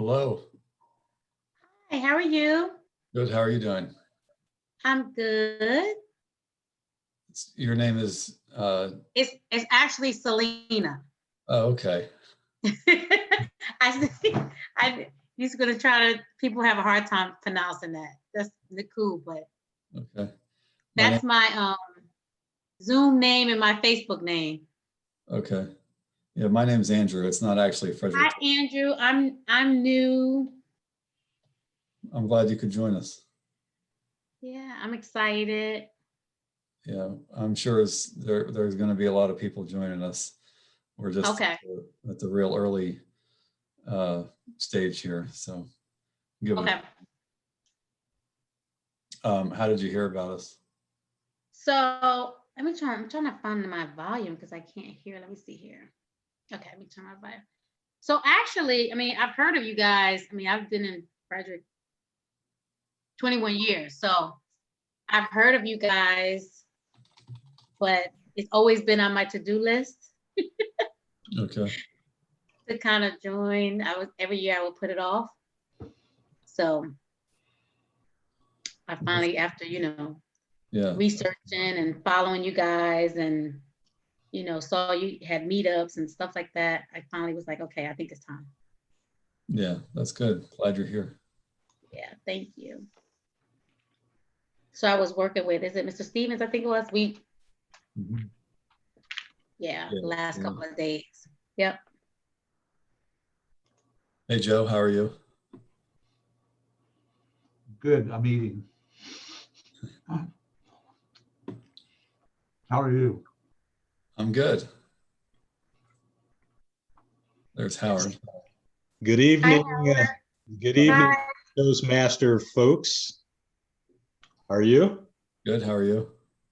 Hello. Hey, how are you? Good. How are you doing? I'm good. Your name is. It's actually Selena. Oh, okay. I he's gonna try to. People have a hard time pronouncing that. That's cool, but Okay. My name. that's my Zoom name and my Facebook name. Okay. Yeah, my name's Andrew. It's not actually Hi, Frederick. Andrew. I'm new. I'm glad you could join us. Yeah, I'm excited. Yeah, I'm sure there's going to be a lot of people joining us. We're just Okay. at the real early stage here. So give it. Okay. How did you hear about us? So let me try. I'm trying to find my volume because I can't hear. Let me see here. Okay, let me turn my volume. So actually, I mean, I've heard of you guys. I mean, I've been in Frederick 21 years. So I've heard of you guys, but it's always been on my to-do list Okay. to kind of join. Every year I would put it off. So I finally, after, Yeah. researching and following you guys and, saw you had meetups and stuff like that, I finally was like, okay, I think it's time. Yeah, that's good. Glad you're here. Yeah, thank you. So I was working with, is it Mr. Stevens? I think it was. Mhm. Yeah, Yeah. last couple of days. Yep. Hey, Joe, how are you? Good, I'm eating. How are you? I'm good. There's Howard. Good evening. Hi, Good evening, Hi. Toastmaster folks. How are you? Good. How are you?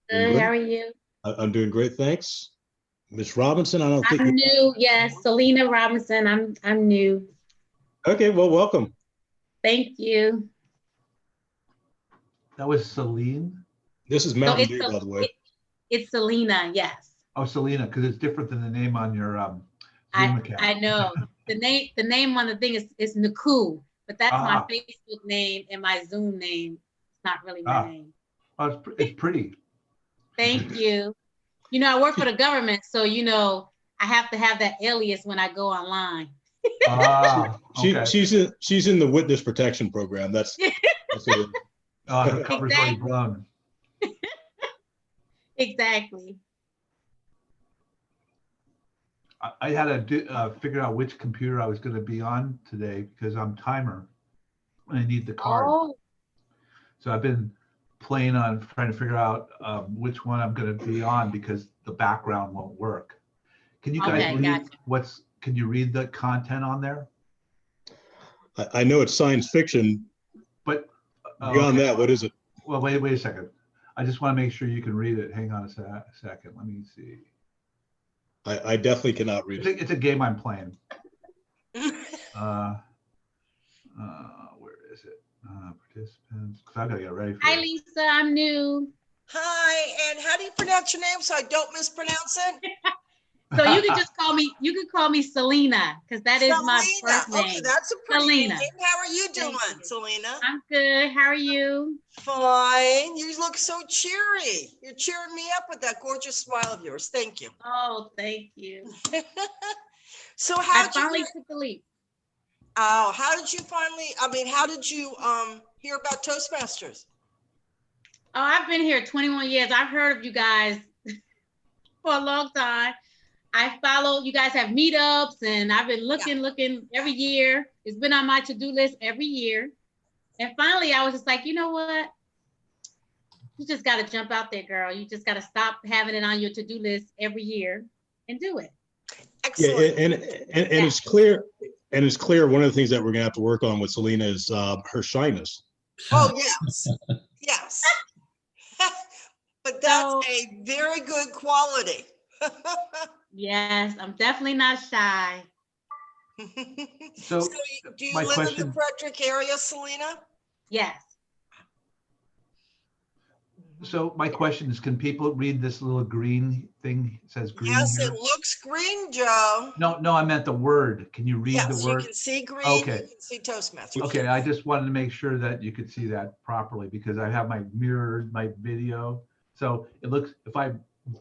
Doing Good. great. How are you? I'm doing great, thanks. Miss Robinson, I don't think I'm new. Yes, Selena Robinson. I'm new. Okay, well, welcome. Thank you. That was Celine? This is So Mountain it's Dew, by the way. it's Selena. Yes, Oh, Selena, because it's different than the name on your Zoom account. I know the name on the thing is Naku, but that's my Ah, Facebook name and my Zoom name. It's not really my ah, name. oh, it's pretty. Thank you. I work for the government, so I have to have that alias when I go online. Ah, okay. She's in the witness protection program. That's what it is. The cover's already Exactly. blown. Exactly. I had to figure out which computer I was going to be on today because I'm timer and I need the card. Oh, So I've been playing on trying to figure out which one I'm going to be on because the background won't work. Can you guys okay, read gotcha. can you read the content on there? I know it's science fiction. But Beyond that, what is it? Well, wait a second. I just want to make sure you can read it. Hang on a second. Let me see. I definitely cannot read it. It's a game I'm playing. Where is it? Participants. Because I gotta get ready for Hi, it. Lisa. I'm new. Hi, and how do you pronounce your name so I don't mispronounce it? So you can call me Selena because that is my first name. Okay, that's a pretty Selena. name. How are you Thank doing, you. Selena? I'm good. How are you? Fine. You look so cheery. You're cheering me up with that gorgeous smile of yours. Thank you. Oh, thank you. So I finally took the leap. how did you hear about Toastmasters? Oh, I've been here 21 years. I've heard of you guys for a long time. I follow, you guys have meetups and I've been looking every year. It's been on my to-do list every year. And finally I was just like, you know what? You just got to jump out there, girl. You just got to stop having it on your to-do list every year and do it. Excellent. Yeah, and it's clear. And it's clear one of the things that we're gonna have to work on with Selena is her shyness. Oh, yes. Yes. But that's a very good quality. Yes, I'm definitely not shy. So do you my live in question- the Frederick area, Selena? Yes. So my question is, can people read this little green thing? It says green Yes, here. it looks green, Joe. No, I meant the word. Can you read the Yes, you word? can see green, Okay. you can see Toastmasters. Okay, I just wanted to make sure that you could see that properly because I have my mirrored my video. So it looks, if I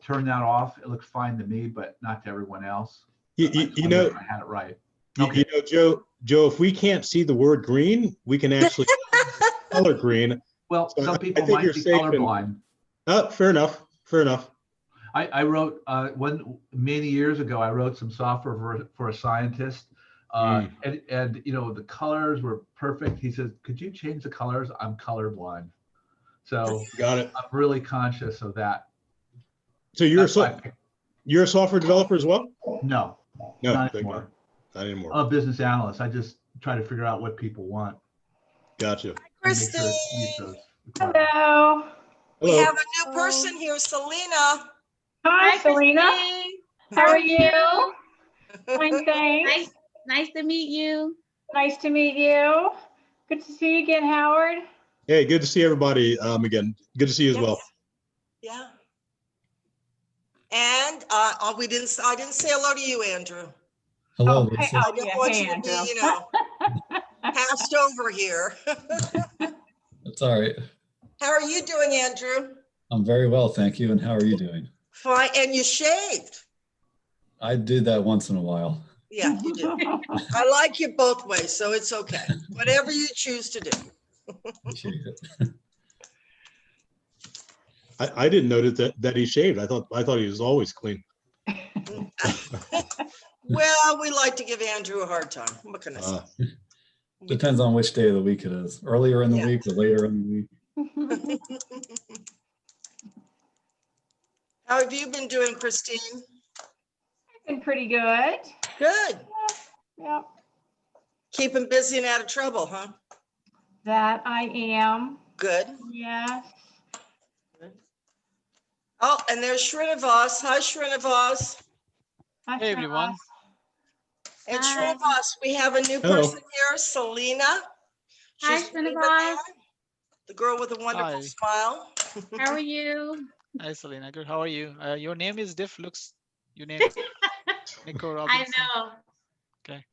turn that off, it looks fine to me, but not to everyone else. You, I you, just you wondered know, if I had it right. you, Okay. you know, Joe, if we can't see the word green, we can actually color green. Well, So some I people think might you're be safe and- colorblind. Oh, fair enough. Fair enough. I wrote many years ago, I wrote some software for a scientist. And you know, the colors were perfect. He says, could you change the colors? I'm colorblind. So Got it. I'm really conscious of that. So you're That's why I picked- you're a software developer as well? No, No, not thank anymore. God. Not anymore. I'm a business analyst. I just try to figure out what people want. Gotcha. And make sure Christine, it meets those requirements. Hello. we Hello. have a new person here, Selena. Hi, Selena. Christine. How are you? Fine, Nice, thanks. nice to meet you. Nice to meet you. Good to see you again, Howard. Hey, good to see everybody again. Good to see you as well. Yeah. And I didn't say hello to you, Andrew. Hello, Oh, hey, Lisa. I didn't want hey, you to be, Andrew. you know, passed over here. That's all right. How are you doing, Andrew? I'm very well, thank you. And how are you doing? Fine, and you shaved. I do that once in a while. Yeah, you do. I like you both ways, so it's okay. Whatever you choose to do. Appreciate it. I didn't notice that he shaved. I thought he was always clean. Well, we like to give Andrew a hard time. What can I say? Depends on which day of the week it is. Earlier in the Yeah. week or later in the week. How have you been doing, Christine? Been pretty good. Good. Yep. Keeping busy and out of trouble, huh? That I am. Good. Yes. Oh, and there's Srinivas. Hi, Srinivas. Hi, Hey, everyone. Srinivas. And Hi. Srinivas, we have a new Hello. person here, Selena. Hi, She's been Srinivas. there, the girl with a wonderful Hi. smile. How are you? Hi, Selena. Good. How are you? Your name is looks your name Nico I Robinson. know. Okay.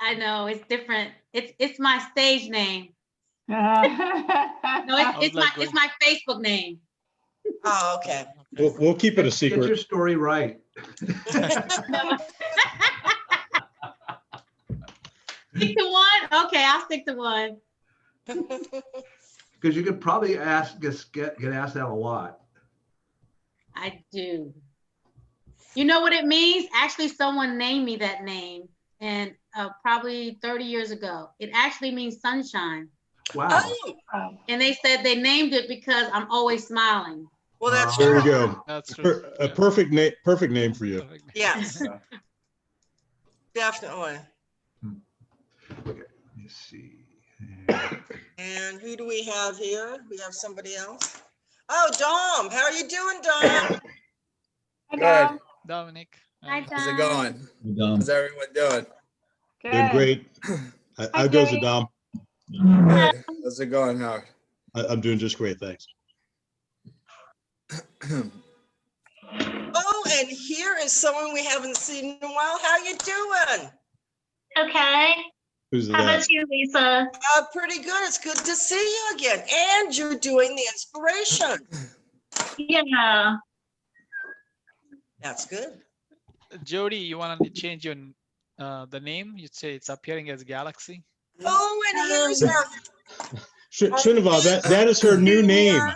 I know, it's different. It's my stage name. No, I was like it's my Facebook name. Oh, okay. We'll keep it a Get your secret. story right. No. Stick to one? Okay, I'll stick to one. Because you could probably get asked that a lot. I do. You know what it means? Actually, someone named me that name, and probably 30 years ago. It actually means sunshine. Wow. Oh, And they said they named it because I'm always smiling. well, that's There we true. go. That's true. A Yeah. perfect name for you. Perfect. Yes, definitely. Okay, let me see. And who do we have here? We have somebody else. Oh, Dom, how are you doing, Dom? Hi, Good. Dom. Dominic. Hi, How's it Dom. going? Dom. How's everyone doing? Good. Doing great. How goes it, Jerry. Dom? Good. How's it going, Howard? I'm doing just great, thanks. Oh, and here is someone we haven't seen in a while. How you doing? Okay. Who's How that? about you, Lisa? Pretty good. It's good to see you again. And you're doing the inspiration. Yeah. That's good. Jody, you want to change your the name? You'd say it's appearing as Galaxy. Oh, and here's our Srinivas, that is her new name. our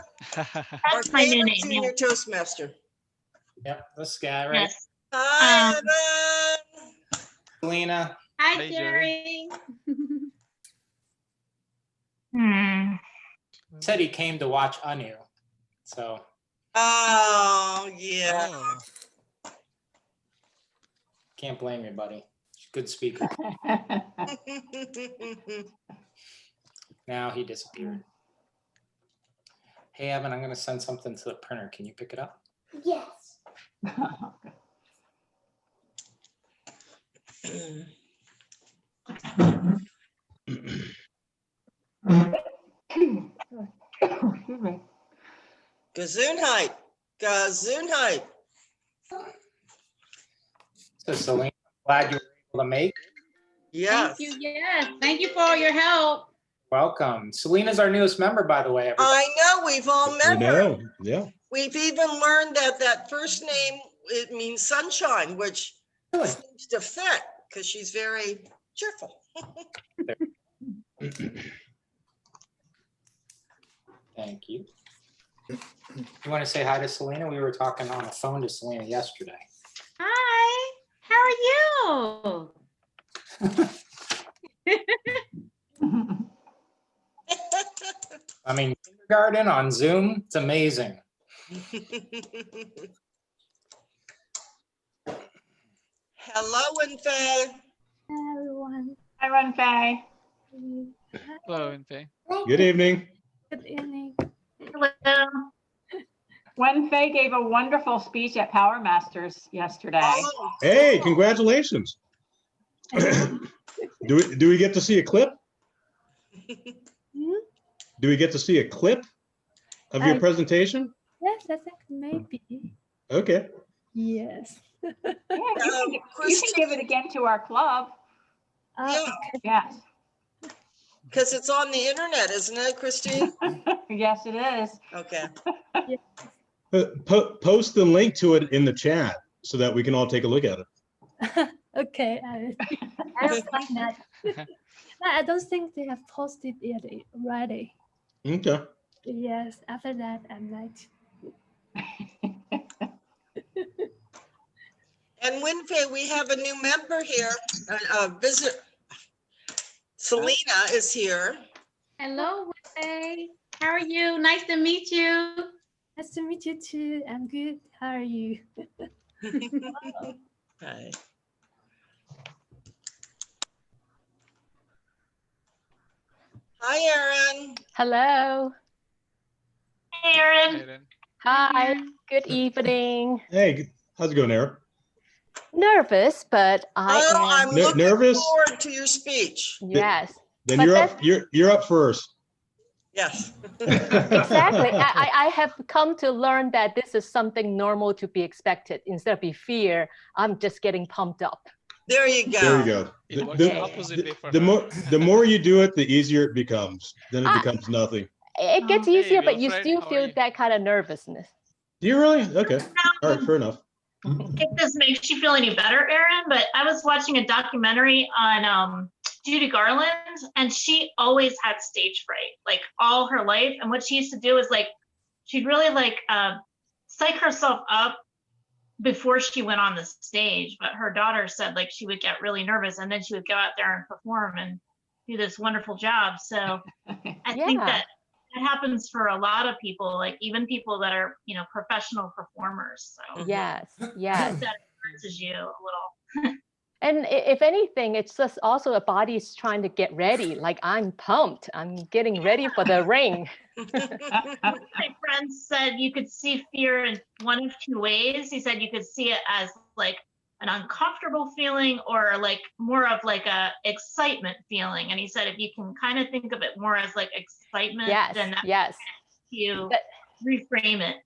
That's my new favorite name. junior Toastmaster. Yep, this guy, right? Yes. Hi, Um, Evan. Selena. Hi, Hey, Jerry. Said he came to watch Anu. So Oh, yeah. Oh, can't blame you, buddy. Good speaker. Now he disappeared. Hey, Evan, I'm going to send something to the printer. Can you pick it up? Yes. Excuse me. Gesundheit. Gesundheit. So Selena, glad you were able to make. Yes. Thank you. Yes. Thank you for all your help. Welcome. Selena's our newest member, by the way. Everybody. I know, we've all We met her. know, yeah. We've even learned that that first name, it means sunshine, which Really? seems to fit because she's very cheerful. Thank you. You want to say hi to Selena? We were talking on the phone to Selena yesterday. Hi. How are you? I mean, kindergarten on Zoom, it's amazing. Hello, Winfei. Hi, everyone. Hi, Renfei. Hello, Infe. Good evening. Good evening. Hello. Wenfei gave a wonderful speech at Power Masters yesterday. Oh, Hey, cool. congratulations. Do we get to see a clip? Hmm? Do we get to see a clip of your I- presentation? Yes, I think maybe. Okay. Yes. Yeah, you can Christine, give it again to our club. Yeah. Yes. because it's on the internet, isn't it, Christine? Yes, it is. Okay. Post the link to it in the chat so that we can all take a look at it. Okay, I don't find that. No, I don't think they have posted it already. Okay. Yes, after that, I might. And Winfei, we have a new member here, a visit. Selena is here. Hello, Wednesday. How are you? Nice to meet you. Nice to meet you too. I'm good. How are you? Hi. Hi, Erin. Hello. Hey, Erin. Aaron. Hi. Good evening. Hey, how's it going, Eric? Nervous, but I Oh, I'm am. looking Nervous? forward to your speech. Yes. Then But you're that's- up. You're up first. Yes. Exactly. I have come to learn that this is something normal to be expected. Instead of be fear, I'm just getting pumped up. There you go. There you go. It works the- opposite way for The her. the more you do it, the easier it becomes. Then it Ah. becomes nothing. It gets Hey, easier, but you Wilfred, still how are feel you? that kind of nervousness. Do you really? Okay. All right. Fair enough. If this makes you feel any better, Erin, but I was watching a documentary on Judy Garland, and she always had stage fright, like all her life. And what she used to do is like, she'd really like psych herself up before she went on the stage. But her daughter said like she would get really nervous, and then she would go out there and perform and do this wonderful job. So I think Yeah. that it happens for a lot of people, like even people that are, you know, professional performers. So Yes. I Yes. hope that encourages you a little. And if anything, it's just also a body's trying to get ready. Like I'm pumped. I'm getting ready for the ring. My friend said you could see fear in one of two ways. He said you could see it as like an uncomfortable feeling or like more of like a excitement feeling. And he said if you can kind of think of it more as like excitement, Yes. then that Yes. you That- reframe it.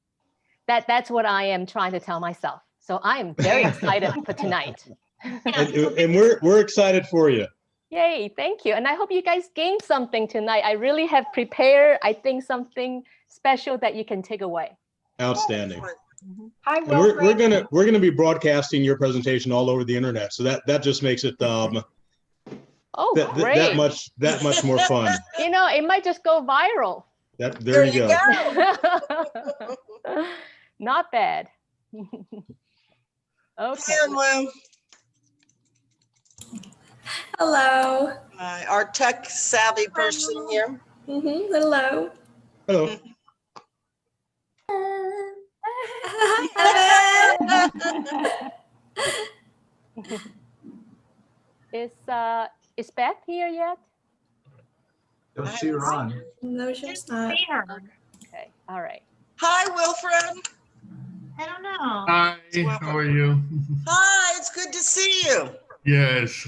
That's what I am trying to tell myself. So I am very excited for tonight. And we're excited for you. Yay, thank you. And I hope you guys gained something tonight. I really have prepared, I think, something special that you can take away. Outstanding. Hi, And we're Wilfred. gonna be broadcasting your presentation all over the internet. So that just makes it Oh, that great. much more fun. You know, it might just go viral. There you go. Not bad. Hi, Okay. Unwell. Hello. Hi, our tech savvy person here. Hello. Hello. Is Beth here yet? Don't see her on. No, she's not. See her. Okay, all right. Hi, Wilfred. I don't know. Hi, how are you? Hi, it's good to see you. Yes.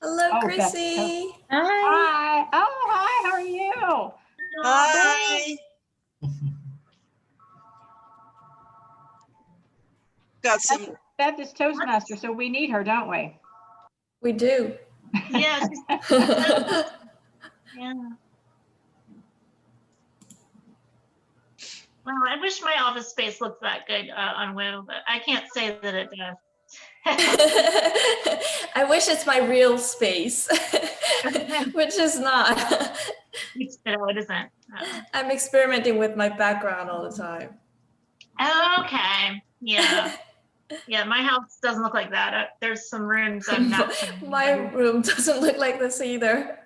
Hello, Oh, Chrissy. Hi. Oh, hi. How are you? Hi. got some. Beth is Toastmaster, so we need her, don't we? We do. Yeah. Yeah. Well, I wish my office space looked that good on Woo, but I can't say that it does. I wish it's my real space, which is not. No, it isn't. I'm experimenting with my background all the time. Okay. Yeah. Yeah, my house doesn't look like that. There's some rooms I'm not. My room doesn't look like this either.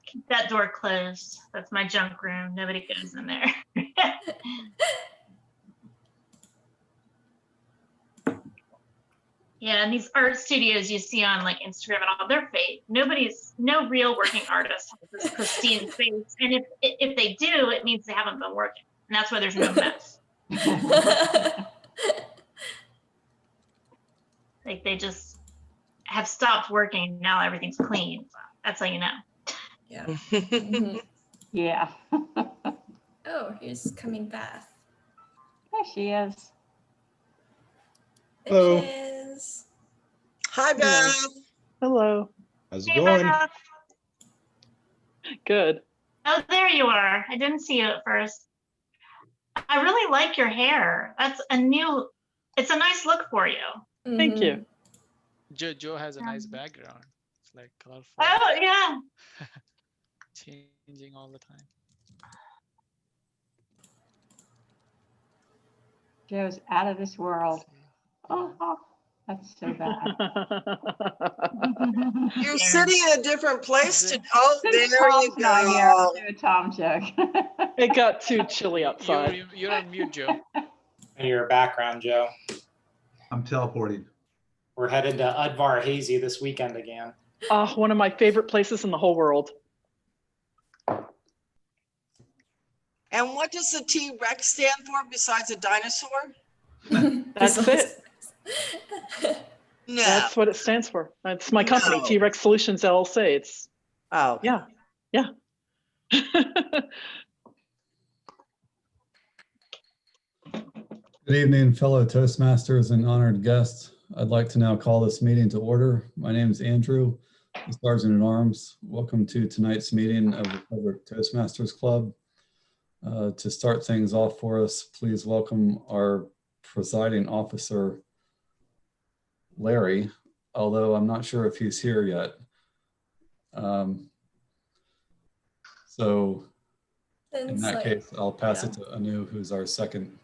Keep that door closed. That's my junk room. Nobody goes in there. Yeah, and these art studios you see on like Instagram and all, they're fake. No real working artist has this pristine face. And if they do, it means they haven't been working. And that's why there's no mess. Like they just have stopped working. Now everything's clean. That's how you know. Yeah. Yeah. Oh, here's coming Beth. There she is. There Hello. she is. Hi, Beth. Hello. How's it Hey, going? Beth. Good. Oh, there you are. I didn't see you at first. I really like your hair. It's a nice look for you. Thank you. Joe has a nice background. It's like colorful. Oh, yeah. Changing all the time. Joe's out of this world. Oh, that's so bad. You're sitting in a different place to. Oh, there Tom's you not here. I'll go. do a Tom joke. It got too chilly outside. You're on mute, Joe. In your background, Joe. I'm teleporting. We're headed to Udvar Hazy this weekend again. One of my favorite places in the whole world. And what does the T-Rex stand for besides a dinosaur? That's it. No. That's what it stands for. It's my company, No. T-Rex Solutions LLC. It's Oh. yeah. Good evening, fellow Toastmasters and honored guests. I'd like to now call this meeting to order. My name is Andrew, the Sergeant at Arms. Welcome to tonight's meeting of the Frederick Toastmasters Club. To start things off for us, please welcome our presiding officer, Larry, although I'm not sure if he's here yet. So in that case, I'll pass it to Anu, who's our second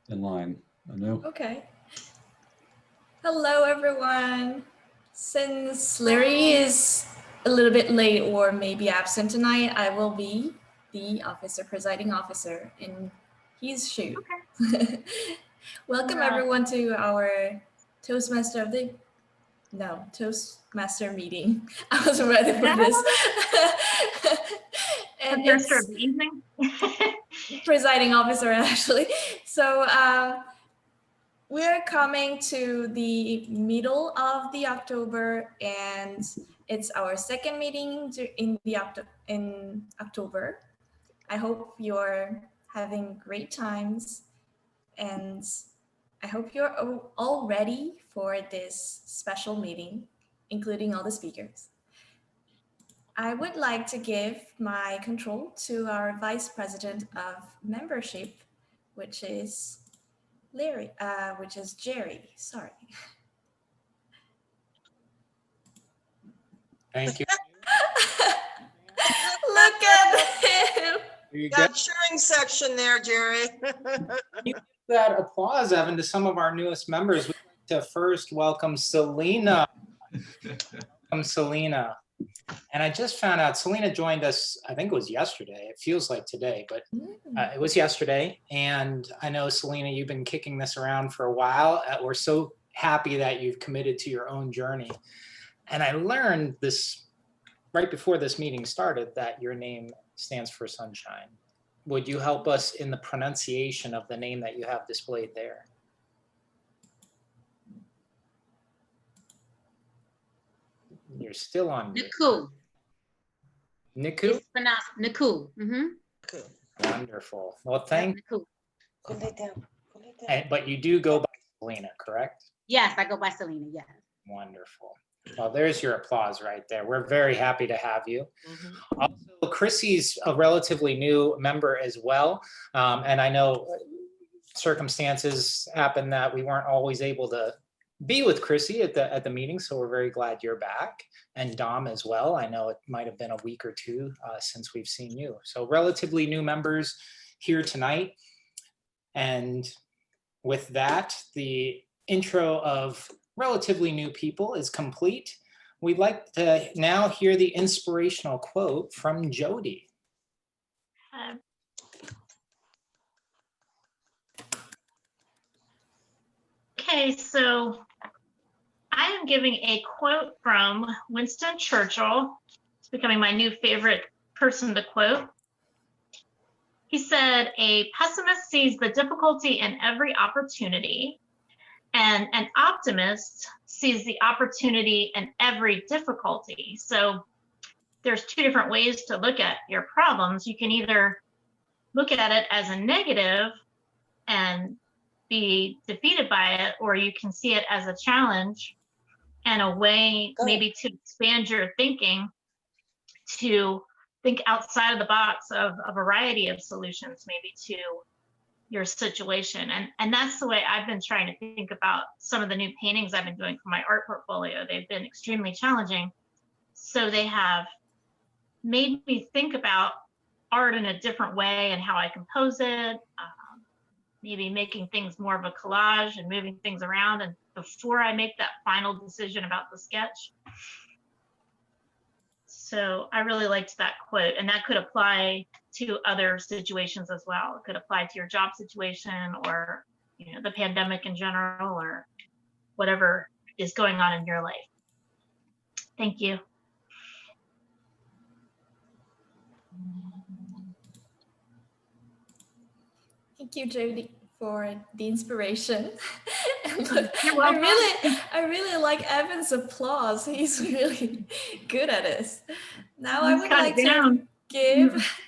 in line. Anu? Okay. Hello, everyone. Since Larry is a little bit late or maybe absent tonight, I will be the presiding officer in his shoe. Okay. Welcome everyone to our Toastmaster meeting. I was ready for this. And it's of the evening. presiding officer, actually. So we're coming to the middle of the October, and it's our second meeting in October. I hope you're having great times, and I hope you're all ready for this special meeting, including all the speakers. I would like to give my control to our Vice President of Membership, which is Jerry, sorry. Thank you. Look at him. Got cheering section there, Jerry. That applause, Evan, to some of our newest members. We'd like to first welcome Selena. Welcome, Selena. And I just found out Selena joined us, I think it was yesterday. It feels like today, but it was yesterday. And I know, Selena, you've been kicking this around for a while. We're so happy that you've committed to your own journey. And I learned this right before this meeting started, that your name stands for sunshine. Would you help us in the pronunciation of the name that you have displayed there? You're still on mute. Niku. Niku? It's pronounced Niku. Mm-hmm. Wonderful. Well, thank Niku. Go lay down. But you do go by Selena, correct? Yes, I go by Selena, yes. Wonderful. Well, there's your applause right there. We're very happy to have you. Also, Chrissy's a relatively new member as well. And I know circumstances happen that we weren't always able to be with Chrissy at the meeting, so we're very glad you're back. And Dom as well. I know it might have been a week or two since we've seen you. So relatively new members here tonight. And with that, the intro of relatively new people is complete. We'd like to now hear the inspirational quote from Jody. Okay, so I am giving a quote from Winston Churchill. It's becoming my new favorite person to quote. He said, "A pessimist sees the difficulty in every opportunity, and an optimist sees the opportunity in every difficulty." So there's two different ways to look at your problems. You can either look at it as a negative and be defeated by it, or you can see it as a challenge and a way maybe to expand your thinking, to think outside of the box of a variety of solutions maybe to your situation. And that's the way I've been trying to think about some of the new paintings I've been doing for my art portfolio. They've been extremely challenging. So they have made me think about art in a different way and how I compose it, maybe making things more of a collage and moving things around, and before I make that final decision about the sketch. So I really liked that quote, and that could apply to other situations as well. It could apply to your job situation, or the pandemic in general, or whatever is going on in your life. Thank you. Thank you, Jody, for the inspiration. I really like Evan's applause. He's really good at this. Now I would like to give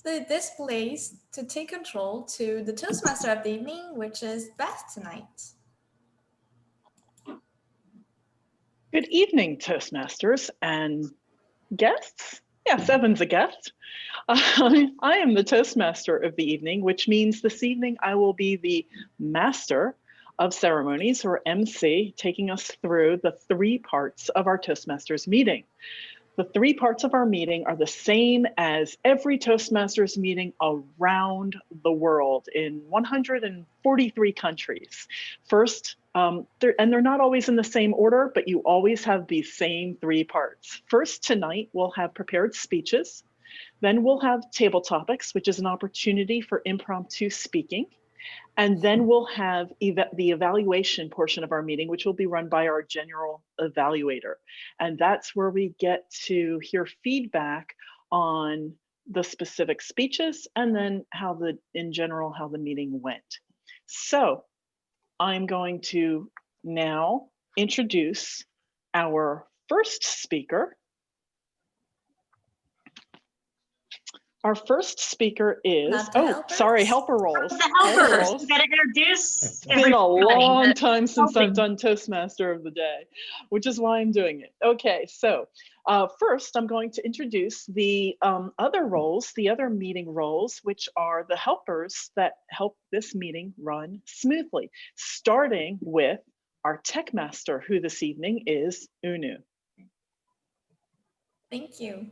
this place to take control to the Toastmaster of the evening, which is Beth tonight. Good evening, Toastmasters and guests. Yes, Evan's a guest. I am the Toastmaster of the evening, which means this evening I will be the Master of Ceremonies, or MC, taking us through the 3 parts of our Toastmasters meeting. The 3 parts of our meeting are the same as every Toastmasters meeting around the world in 143 countries. First, they're not always in the same order, but you always have the same 3 parts. First, tonight, we'll have prepared speeches. Then we'll have table topics, which is an opportunity for impromptu speaking. And then we'll have the evaluation portion of our meeting, which will be run by our general evaluator. And that's where we get to hear feedback on the specific speeches and then in general, how the meeting went. So I'm going to now introduce our first speaker. Our first speaker is, helper roles. The helpers. You gotta introduce everybody. It's been a long time since I've done Toastmaster of the day, which is why I'm doing it. Okay, so first I'm going to introduce the other roles, the other meeting roles, which are the helpers that help this meeting run smoothly, starting with our tech master, who this evening is Unu. Thank you.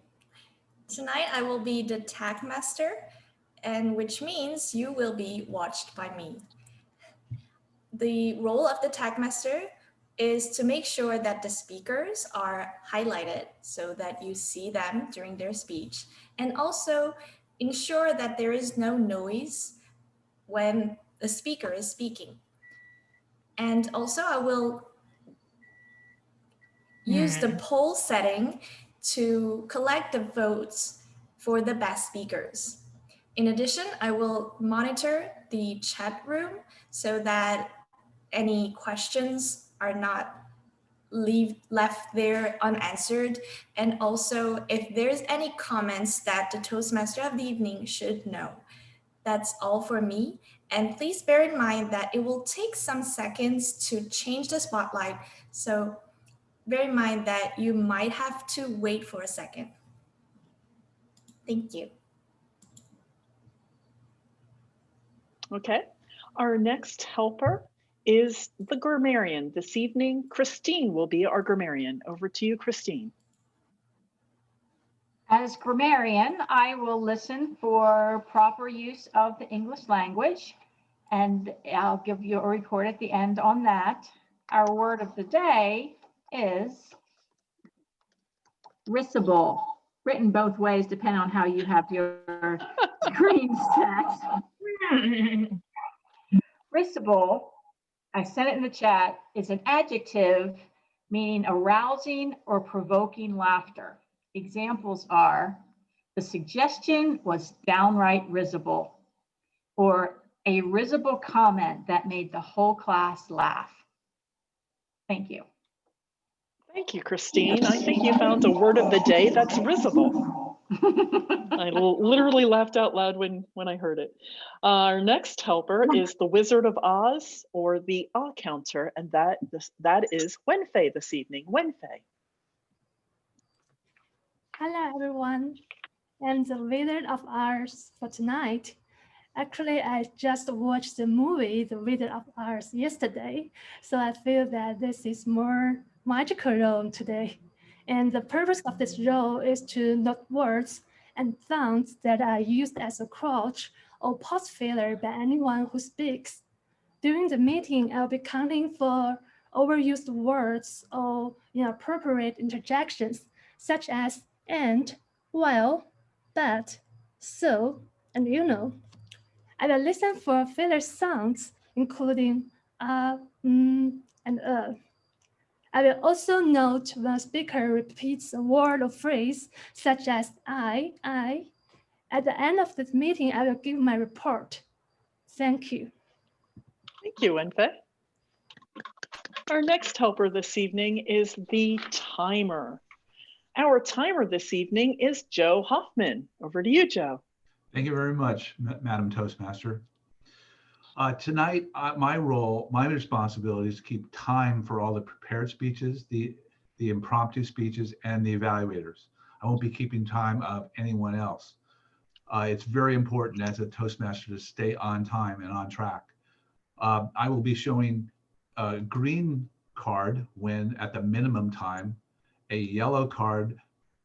Tonight I will be the tag master, and which means you will be watched by me. The role of the tag master is to make sure that the speakers are highlighted so that you see them during their speech, and also ensure that there is no noise when the speaker is speaking. And also I will use the poll setting to collect the votes for the best speakers. In addition, I will monitor the chat room so that any questions are not left there unanswered. And also, if there's any comments that the Toastmaster of the evening should know. That's all for me. And please bear in mind that it will take some seconds to change the spotlight. So bear in mind that you might have to wait for a second. Thank you. Okay, our next helper is the grammarian. This evening, Christine will be our grammarian. Over to you, Christine. As grammarian, I will listen for proper use of the English language, and I'll give you a report at the end on that. Our word of the day is risible, written both ways depending on how you have your screen set. Risible, I sent it in the chat, is an adjective meaning arousing or provoking laughter. Examples are, the suggestion was downright risible, or a risible comment that made the whole class laugh. Thank you. Thank you, Christine. I think you found a word of the day that's risible. I literally laughed out loud when I heard it. Our next helper is the Wizard of Oz, or the Ah counter, and that is Wenfei this evening. Wenfei. Hello, everyone. I'm the Wizard of Oz for tonight. Actually, I just watched the movie, The Wizard of Oz, yesterday, so I feel that this is more magical role today. And the purpose of this role is to note words and sounds that are used as a crutch or pause filler by anyone who speaks. During the meeting, I'll be counting for overused words or inappropriate interjections, such as and, well, but, so, and you know. I will listen for filler sounds, including and I will also note when a speaker repeats a word or phrase, such as I. At the end of this meeting, I will give my report. Thank you. Thank you, Wenfei. Our next helper this evening is the timer. Our timer this evening is Joe Hoffman. Over to you, Joe. Thank you very much, Madam Toastmaster. Tonight, my responsibility is to keep time for all the prepared speeches, the impromptu speeches, and the evaluators. I won't be keeping time of anyone else. It's very important as a Toastmaster to stay on time and on track. I will be showing a green card when at the minimum time, a yellow card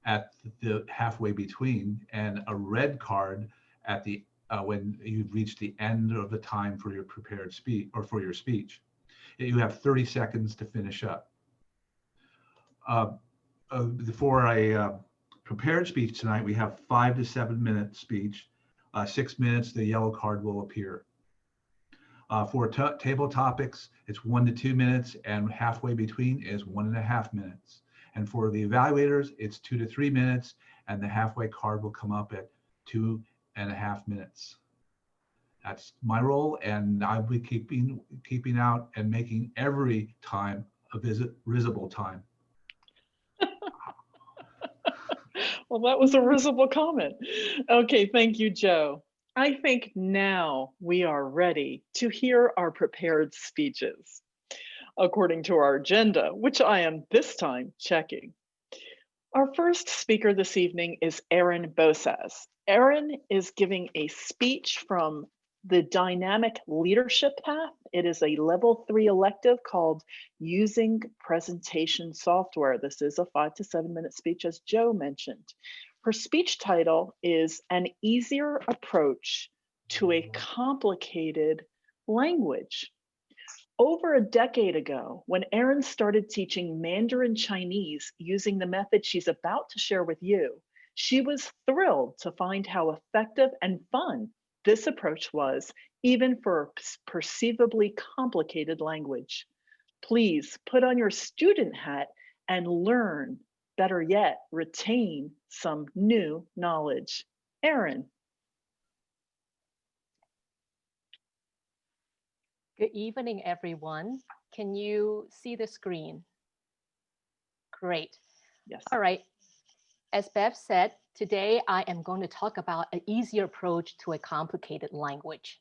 at the halfway between, and a red card at the when you've reached the end of the time for your prepared speech or for your speech. You have 30 seconds to finish up. For a prepared speech tonight, we have 5 to 7 minute speech. 6 minutes, the yellow card will appear. For table topics, it's 1 to 2 minutes, and halfway between is 1.5 minutes. And for the evaluators, it's 2 to 3 minutes, and the halfway card will come up at 2.5 minutes. That's my role, and I'll be keeping out and making every time a risible time. Well, that was a risible comment. Okay, thank you, Joe. I think now we are ready to hear our prepared speeches, according to our agenda, which I am this time checking. Our first speaker this evening is Aaron Bosas. Aaron is giving a speech from the Dynamic Leadership Path. It is a level 3 elective called Using Presentation Software. This is a 5 to 7 minute speech, as Joe mentioned. Her speech title is An Easier Approach to a Complicated Language. Over a decade ago, when Erin started teaching Mandarin Chinese using the method she's about to share with you, she was thrilled to find how effective and fun this approach was, even for perceivably complicated language. Please put on your student hat and learn, better yet, retain some new knowledge. Erin. Good evening, everyone. Can you see the screen? Great. Yes. All right. As Bev said, today I am going to talk about an easier approach to a complicated language.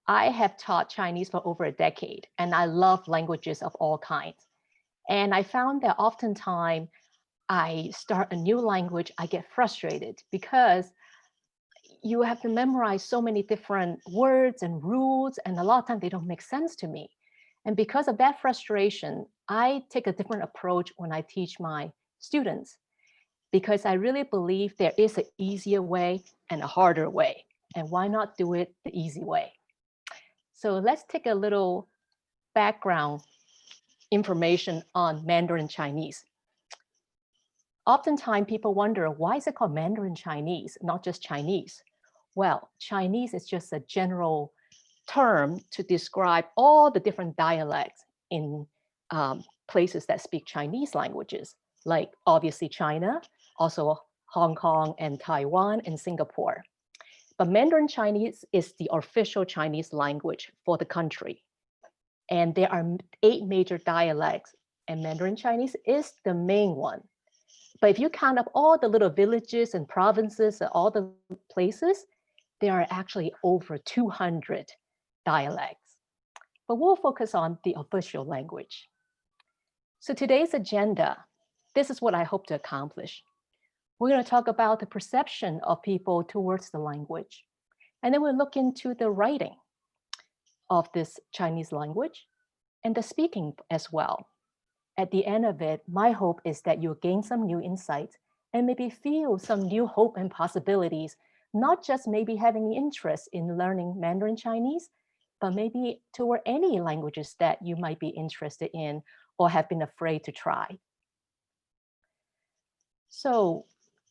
I have taught Chinese for over a decade, and I love languages of all kinds. And I found that oftentimes I start a new language, I get frustrated because you have to memorize so many different words and rules, and a lot of times they don't make sense to me. And because of that frustration, I take a different approach when I teach my students, because I really believe there is an easier way and a harder way. And why not do it the easy way? So let's take a little background information on Mandarin Chinese. Oftentimes people wonder, why is it called Mandarin Chinese, not just Chinese? Well, Chinese is just a general term to describe all the different dialects in places that speak Chinese languages, like obviously China, also Hong Kong and Taiwan and Singapore. But Mandarin Chinese is the official Chinese language for the country. And there are 8 major dialects, and Mandarin Chinese is the main one. But if you count up all the little villages and provinces and all the places, there are actually over 200 dialects. But we'll focus on the official language. So today's agenda, this is what I hope to accomplish. We're going to talk about the perception of people towards the language. And then we'll look into the writing of this Chinese language and the speaking as well. At the end of it, my hope is that you'll gain some new insights and maybe feel some new hope and possibilities, not just maybe having interest in learning Mandarin Chinese, but maybe toward any languages that you might be interested in or have been afraid to try. So,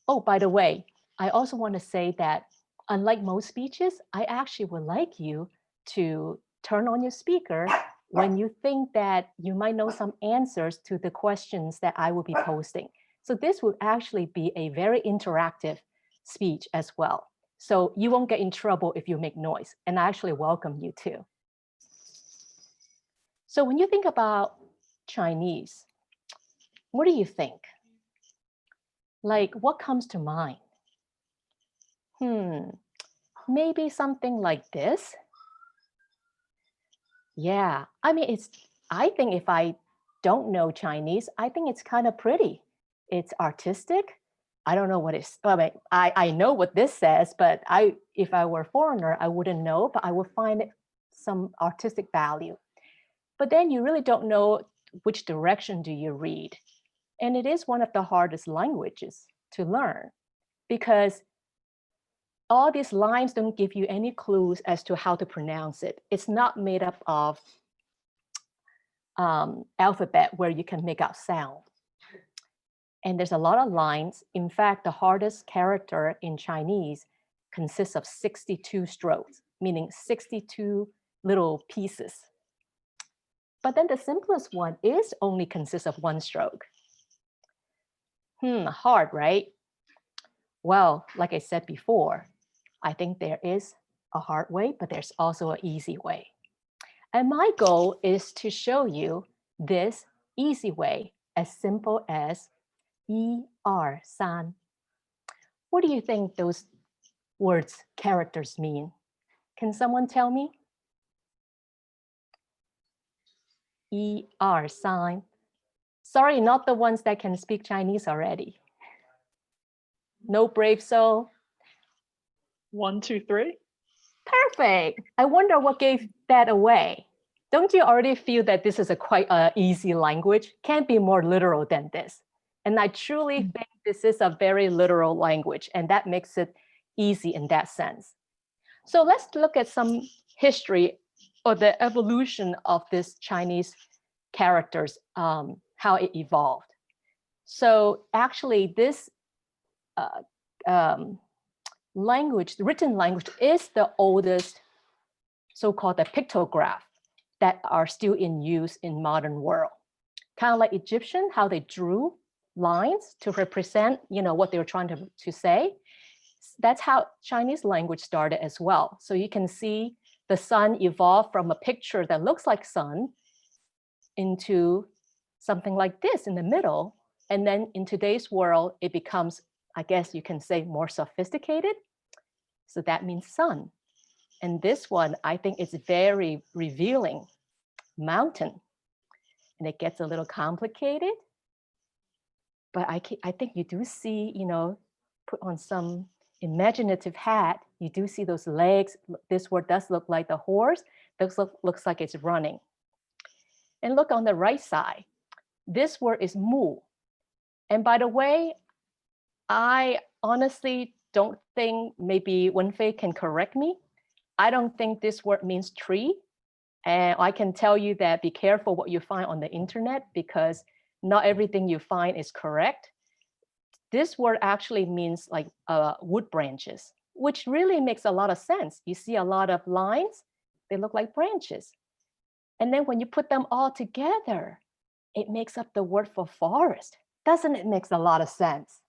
oh, by the way, I also want to say that unlike most speeches, I actually would like you to turn on your speaker when you think that you might know some answers to the questions that I will be posting. So this will actually be a very interactive speech as well. So you won't get in trouble if you make noise, and I actually welcome you too. So when you think about Chinese, what do you think? Like, what comes to mind? Maybe something like this. Yeah, I mean, I think if I don't know Chinese, I think it's kind of pretty. It's artistic. I don't know what it's, I mean, I know what this says, but if I were a foreigner, I wouldn't know, but I would find some artistic value. But then you really don't know which direction do you read. And it is one of the hardest languages to learn because all these lines don't give you any clues as to how to pronounce it. It's not made up of alphabet where you can make out sound. And there's a lot of lines. In fact, the hardest character in Chinese consists of 62 strokes, meaning 62 little pieces. But then the simplest one is only consists of 1 stroke. Hard, right? Well, like I said before, I think there is a hard way, but there's also an easy way. And my goal is to show you this easy way, as simple as 1, 2, 3. What do you think those words, characters mean? Can someone tell me? 1, 2, 3. Sorry, not the ones that can speak Chinese already. No brave soul. 1, 2, 3. Perfect. I wonder what gave that away. Don't you already feel that this is a quite easy language? Can't be more literal than this. And I truly think this is a very literal language, and that makes it easy in that sense. So let's look at some history or the evolution of this Chinese characters, how it evolved. So actually this language, the written language, is the oldest so-called the pictograph that are still in use in modern world. Kind of like Egyptian, how they drew lines to represent, what they were trying to say. That's how Chinese language started as well. So you can see the sun evolved from a picture that looks like sun into something like this in the middle. And then in today's world, it becomes, I guess you can say, more sophisticated. So that means sun. And this one, I think is very revealing, mountain. And it gets a little complicated, but I think you do see, put on some imaginative hat, you do see those legs. This word does look like the horse. Looks like it's running. And look on the right side. This word is mu. And by the way, I honestly don't think, maybe Wenfei can correct me, I don't think this word means tree. And I can tell you that be careful what you find on the internet, because not everything you find is correct. This word actually means like wood branches, which really makes a lot of sense. You see a lot of lines, they look like branches. And then when you put them all together, it makes up the word for forest. Doesn't it make a lot of sense?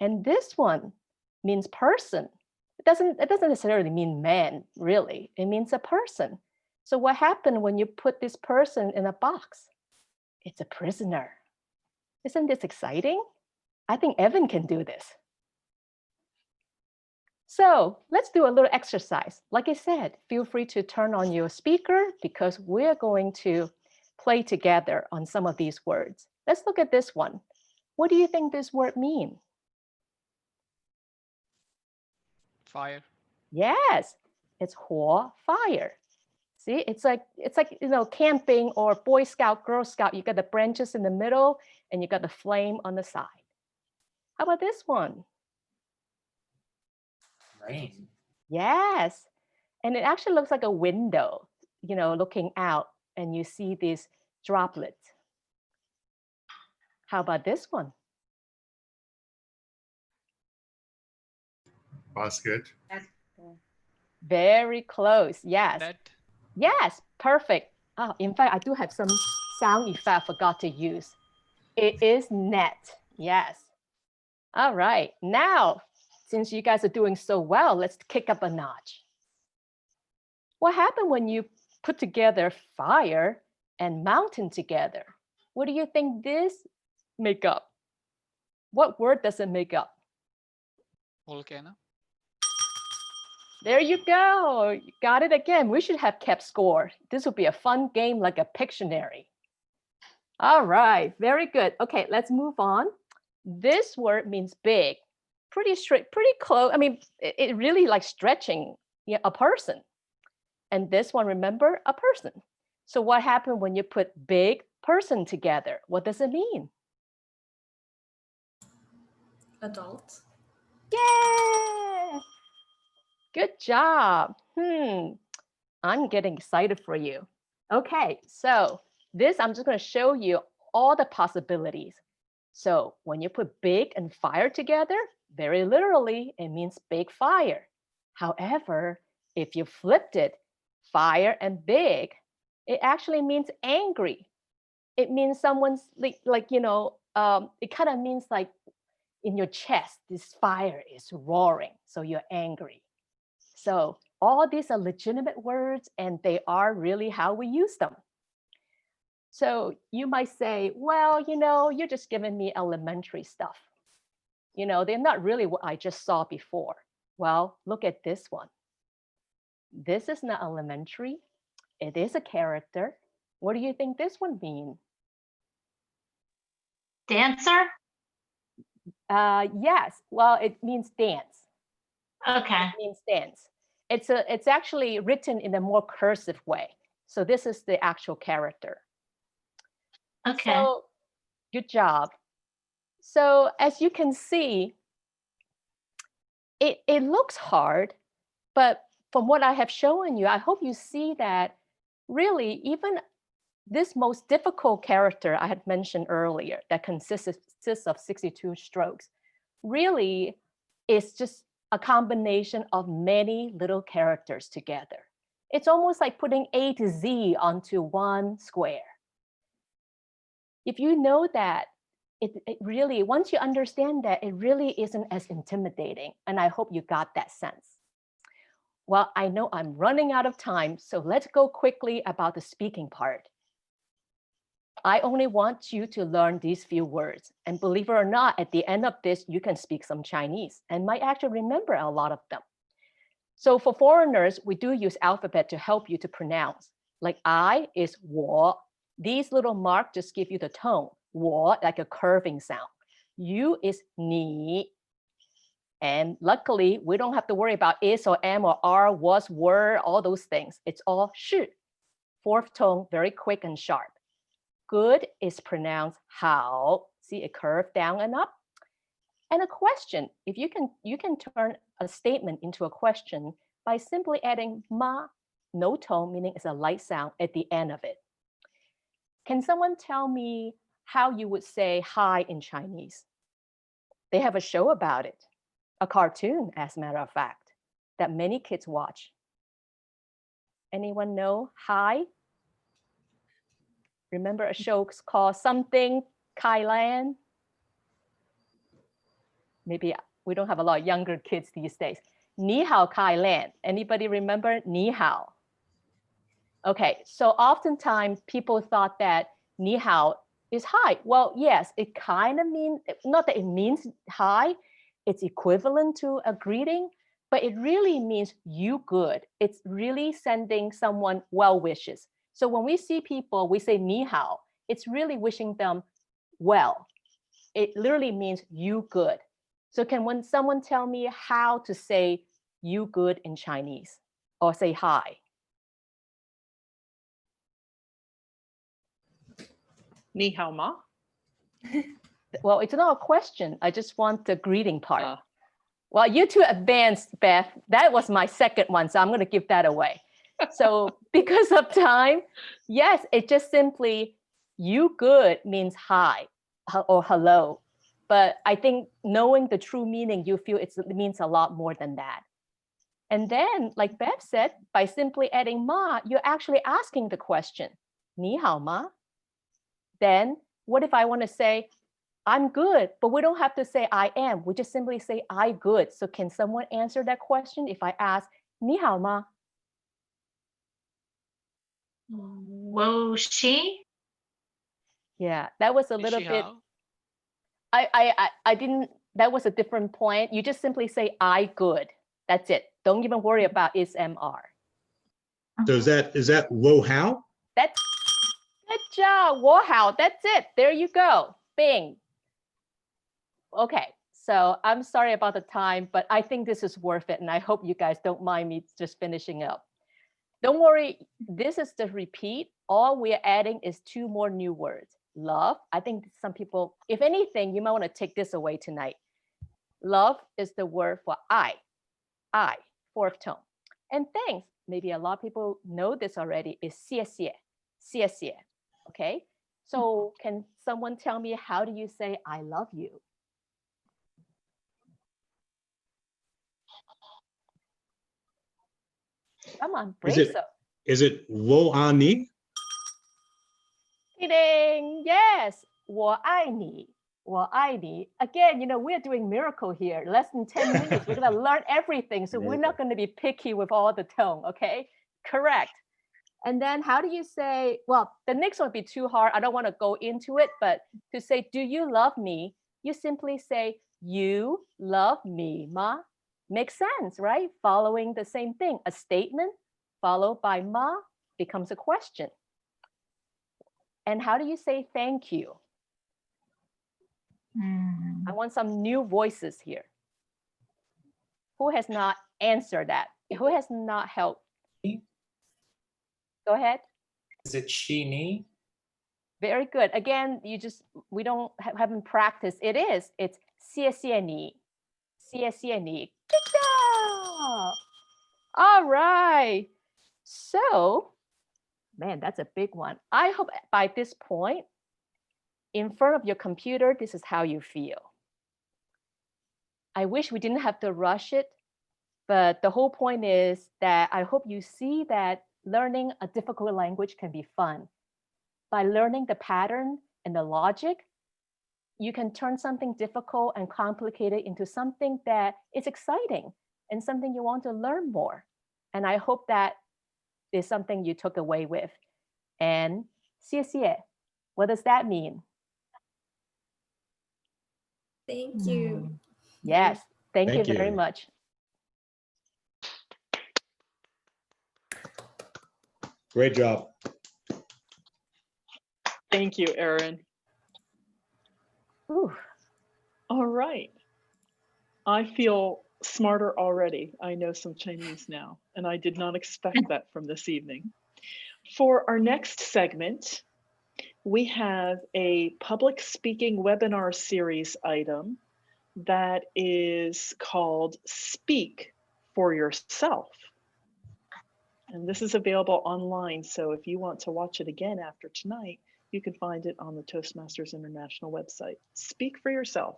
And this one means person. It doesn't necessarily mean man, really. It means a person. So what happened when you put this person in a box? It's a prisoner. Isn't this exciting? I think Evan can do this. So let's do a little exercise. Like I said, feel free to turn on your speaker because we're going to play together on some of these words. Let's look at this one. What do you think this word means? Fire. Yes, it's 火 fire. See, it's like camping or Boy Scout, Girl Scout. You got the branches in the middle and you got the flame on the side. How about this one? Rain. Yes, and it actually looks like a window, looking out, and you see these droplets. How about this one? Basket. Very close. Yes. Net. Yes, perfect. Oh, in fact, I do have some sound effect I forgot to use. It is net. Yes. All right. Now, since you guys are doing so well, let's kick up a notch. What happened when you put together fire and mountain together? What do you think this make up? What word does it make up? Volcano. There you go. You got it again. We should have kept score. This would be a fun game like a Pictionary. All right, very good. Okay, let's move on. This word means big. Pretty straight, pretty close. I mean, it really like stretching a person. And this one, remember, a person. So what happened when you put big person together? What does it mean? Adult. Yeah. Good job. I'm getting excited for you. Okay, so this, I'm just going to show you all the possibilities. So when you put big and fire together, very literally, it means big fire. However, if you flipped it, fire and big, it actually means angry. It means someone's it kind of means like in your chest, this fire is roaring, so you're angry. So all these are legitimate words and they are really how we use them. So you might say, well, you're just giving me elementary stuff. They're not really what I just saw before. Well, look at this one. This is not elementary. It is a character. What do you think this one means? Dancer? Yes. Well, it means dance. Okay. It means dance. It's actually written in a more cursive way. So this is the actual character. Okay. So good job. So as you can see, it looks hard, but from what I have shown you, I hope you see that really even this most difficult character I had mentioned earlier that consists of 62 strokes really is just a combination of many little characters together. It's almost like putting A to Z onto one square. If you know that, it really, once you understand that, it really isn't as intimidating. And I hope you got that sense. Well, I know I'm running out of time, so let's go quickly about the speaking part. I only want you to learn these few words. And believe it or not, at the end of this, you can speak some Chinese and might actually remember a lot of them. So for foreigners, we do use alphabet to help you to pronounce. Like I is 我. These little marks just give you the tone. 我, like a curving sound. You is 你. And luckily, we don't have to worry about is or am or are, was, were, all those things. It's all 是. Fourth tone, very quick and sharp. Good is pronounced 好. See, it curved down and up. And a question, if you can turn a statement into a question by simply adding ma, no tone, meaning it's a light sound at the end of it. Can someone tell me how you would say hi in Chinese? They have a show about it, a cartoon, as a matter of fact, that many kids watch. Anyone know hi? Remember a show called something Kailan? Maybe we don't have a lot of younger kids these days. Ni hao Kailan. Anybody remember ni hao? Okay, so oftentimes people thought that ni hao is hi. Well, yes, it kind of means, not that it means hi, it's equivalent to a greeting, but it really means you good. It's really sending someone well wishes. So when we see people, we say ni hao, it's really wishing them well. It literally means you good. So can someone tell me how to say you good in Chinese or say hi? Ni hao ma. Well, it's not a question. I just want the greeting part. Well, you too advanced, Beth. That was my second one, so I'm going to give that away. So because of time, yes, it just simply, you good means hi or hello. But I think knowing the true meaning, you feel it means a lot more than that. And then, like Beth said, by simply adding ma, you're actually asking the question, ni hao ma? Then what if I want to say, I'm good, but we don't have to say I am. We just simply say I good. So can someone answer that question if I ask, ni hao ma? Whoa, she? Yeah, that was a little bit, I didn't, that was a different point. You just simply say I good. That's it. Don't even worry about is MR. So is that wo how? That's good job. Wo hao. That's it. There you go. Bing. Okay. So I'm sorry about the time, but I think this is worth it. And I hope you guys don't mind me just finishing up. Don't worry. This is the repeat. All we're adding is 2 more new words. Love. I think some people, if anything, you might want to take this away tonight. Love is the word for I, 4th tone. And thanks, maybe a lot of people know this already, is 谢谢, 谢谢. Okay, so can someone tell me how do you say I love you? Come on, brace up. Is it wo an ni? Ding, yes, 我爱你. 我爱你. Again, you know, we're doing miracle here. Less than 10 minutes, we're going to learn everything. So we're not going to be picky with all the tone, okay? Correct. And then how do you say, well, the next one would be too hard. I don't want to go into it, but to say, do you love me? You simply say, you love me, ma. Makes sense, right? Following the same thing. A statement followed by ma becomes a question. And how do you say thank you? I want some new voices here. Who has not answered that? Who has not helped? Go ahead. Is it she, ni? Very good. Again, we haven't practiced. It is. It's 谢谢你. 谢谢你. Good job. All right. So, man, that's a big one. I hope by this point, in front of your computer, this is how you feel. I wish we didn't have to rush it, but the whole point is that I hope you see that learning a difficult language can be fun. By learning the pattern and the logic, you can turn something difficult and complicated into something that is exciting and something you want to learn more. And I hope that is something you took away with. And 谢谢, what does that mean? Thank you. Yes, thank you Thank very you. much. Great job. Thank you, Erin. Ooh. All right. I feel smarter already. I know some Chinese now, and I did not expect that from this evening. For our next segment, we have a public speaking webinar series item that is called Speak for Yourself. And this is available online, so if you want to watch it again after tonight, you can find it on the Toastmasters International website. Speak for yourself.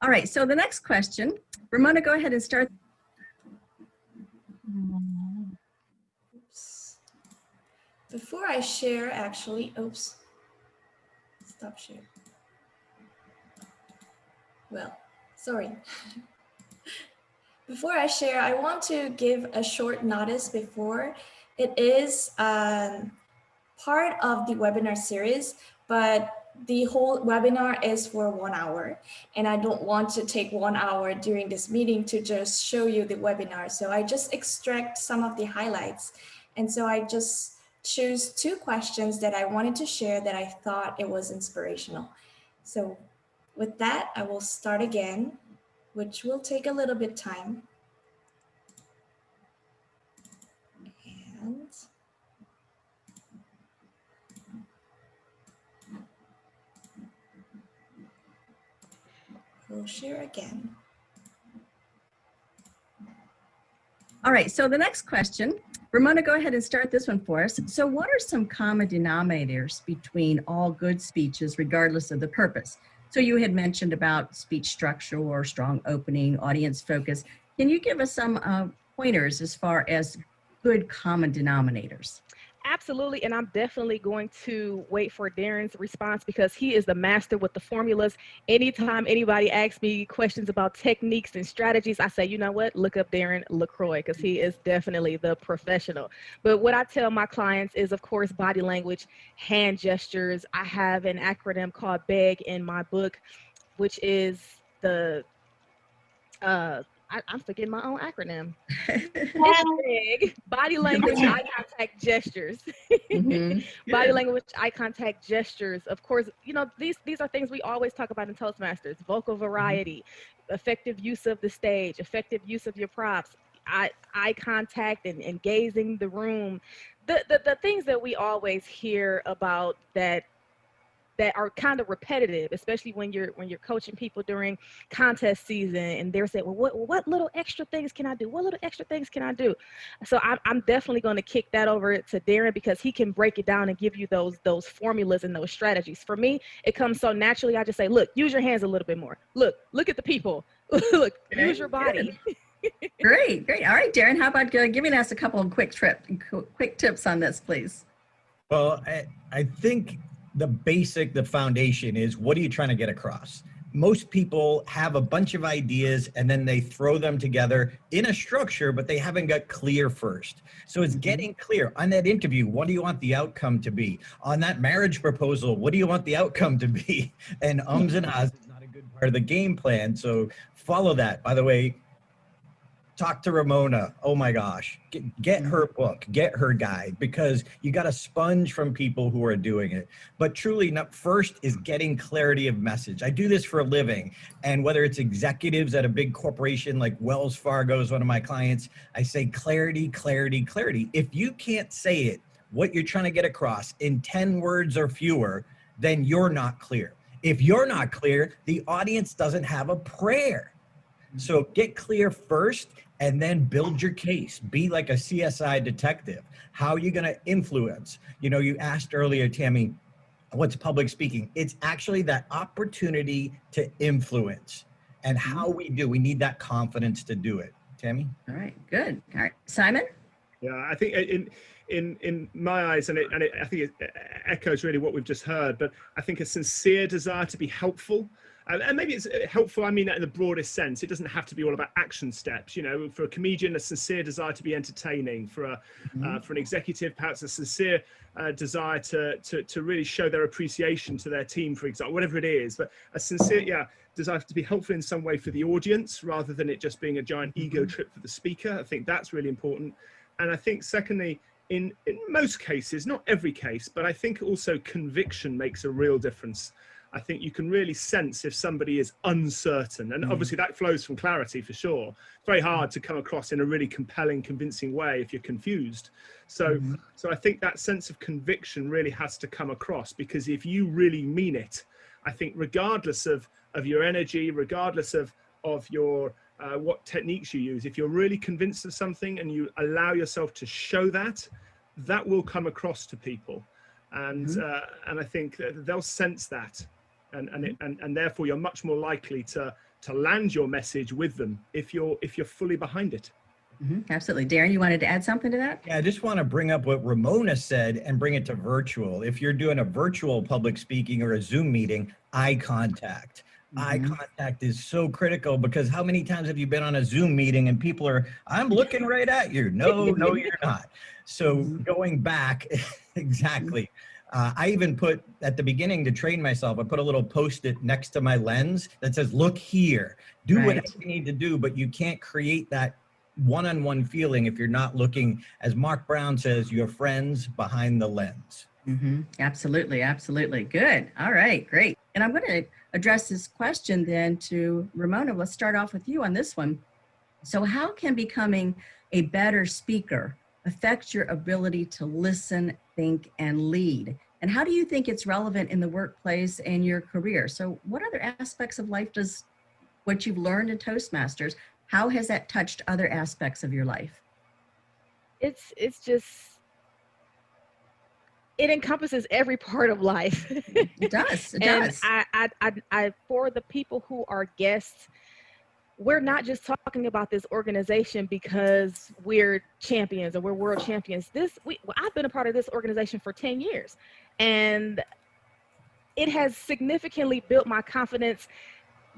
All right, so the next question, Ramona, go ahead and start. Oops. Before I share, actually, oops, stop share. Well, sorry. Before I share, I want to give a short notice before. It is part of the webinar series, but the whole webinar is for 1 hour. And I don't want to take 1 hour during this meeting to just show you the webinar. So I just extract some of the highlights. And so I just choose 2 questions that I wanted to share that I thought it was inspirational. So with that, I will start again, which will take a little bit time. And we'll share again. All right, so the next question, Ramona, go ahead and start this one for us. So what are some common denominators between all good speeches, regardless of the purpose? So you had mentioned about speech structure or strong opening, audience focus. Can you give us some pointers as far as good common denominators? Absolutely, and I'm definitely going to wait for Darren's response because he is the master with the formulas. Anytime anybody asks me questions about techniques and strategies, I say, you know what, look up Darren LaCroix because he is definitely the professional. But what I tell my clients is, of course, body language, hand gestures. I have an acronym called BEG in my book, which is the I'm forgetting my own acronym. It's big. Body language, eye contact, gestures. Body language, eye contact, gestures. Of course, you know, these are things we always talk about in Toastmasters. Vocal variety, effective use of the stage, effective use of your props, eye contact and gazing the room. The things that we always hear about that are kind of repetitive, especially when you're coaching people during contest season, and they're saying, well, what little extra things can I do? What little extra things can I do? So I'm definitely going to kick that over to Darren because he can break it down and give you those formulas and those strategies. For me, it comes so naturally. I just say, look, use your hands a little bit more. Look at the people. Look, use your body. Great. All right, Darren, how about giving us a couple of quick tips on this, please? Well, I think the foundation is, what are you trying to get across? Most people have a bunch of ideas and then they throw them together in a structure, but they haven't got clear first. So it's getting clear. On that interview, what do you want the outcome to be? On that marriage proposal, what do you want the outcome to be? And ums and ahs is not a good part of the game plan. So follow that. By the way, talk to Ramona. Oh my gosh, get her book, get her guide, because you got a sponge from people who are doing it. But truly, first is getting clarity of message. I do this for a living. And whether it's executives at a big corporation like Wells Fargo is one of my clients, I say clarity, clarity, clarity. If you can't say it, what you're trying to get across in 10 words or fewer, then you're not clear. If you're not clear, the audience doesn't have a prayer. So get clear first and then build your case. Be like a CSI detective. How are you going to influence? You know, you asked earlier, Tammy, what's public speaking? It's actually that opportunity to influence. And how we need that confidence to do it. Tammy? All right, good. All right, Simon? Yeah, I think in my eyes, I think it echoes really what we've just heard, but I think a sincere desire to be helpful And maybe it's helpful, I mean that in the broadest sense. It doesn't have to be all about action steps. You know, for a comedian, a sincere desire to be entertaining. For an executive, perhaps a sincere desire to really show their appreciation to their team, for example, whatever it is. But a sincere desire to be helpful in some way for the audience, rather than it just being a giant ego trip for the speaker. I think that's really important. And I think secondly, in most cases, not every case, but I think also conviction makes a real difference. I think you can really sense if somebody is uncertain, and obviously that flows from clarity for sure. It's very hard to come across in a really compelling, convincing way if you're confused. So I think that sense of conviction really has to come across, because if you really mean it, I think regardless of your energy, regardless of your what techniques you use, if you're really convinced of something and you allow yourself to show that, that will come across to people, and I think that they'll sense that, and therefore you're much more likely to land your message with them if you're fully behind it. Absolutely. Darren, you wanted to add something to that? Yeah, I just want to bring up what Ramona said and bring it to virtual. If you're doing a virtual public speaking or a Zoom meeting, eye contact. Eye contact is so critical, because how many times have you been on a Zoom meeting and people are, I'm looking right at you. No, you're not. So going back, exactly. I even put at the beginning to train myself, I put a little Post-it next to my lens that says, look here, do whatever you need to do, but you can't create that one-on-one feeling if you're not looking, as Mark Brown says, your friends behind the lens. Absolutely. Absolutely. Good. All right, great. And I'm going to address this question then to Ramona. Let's start off with you on this one. So how can becoming a better speaker affect your ability to listen, think, and lead? And how do you think it's relevant in the workplace and your career? So what other aspects of life does what you've learned in Toastmasters, how has that touched other aspects of your life? It's just, it encompasses every part of life. It does. It does. I for the people who are guests, we're not just talking about this organization because we're champions or we're world champions. I've been a part of this organization for 10 years, and it has significantly built my confidence,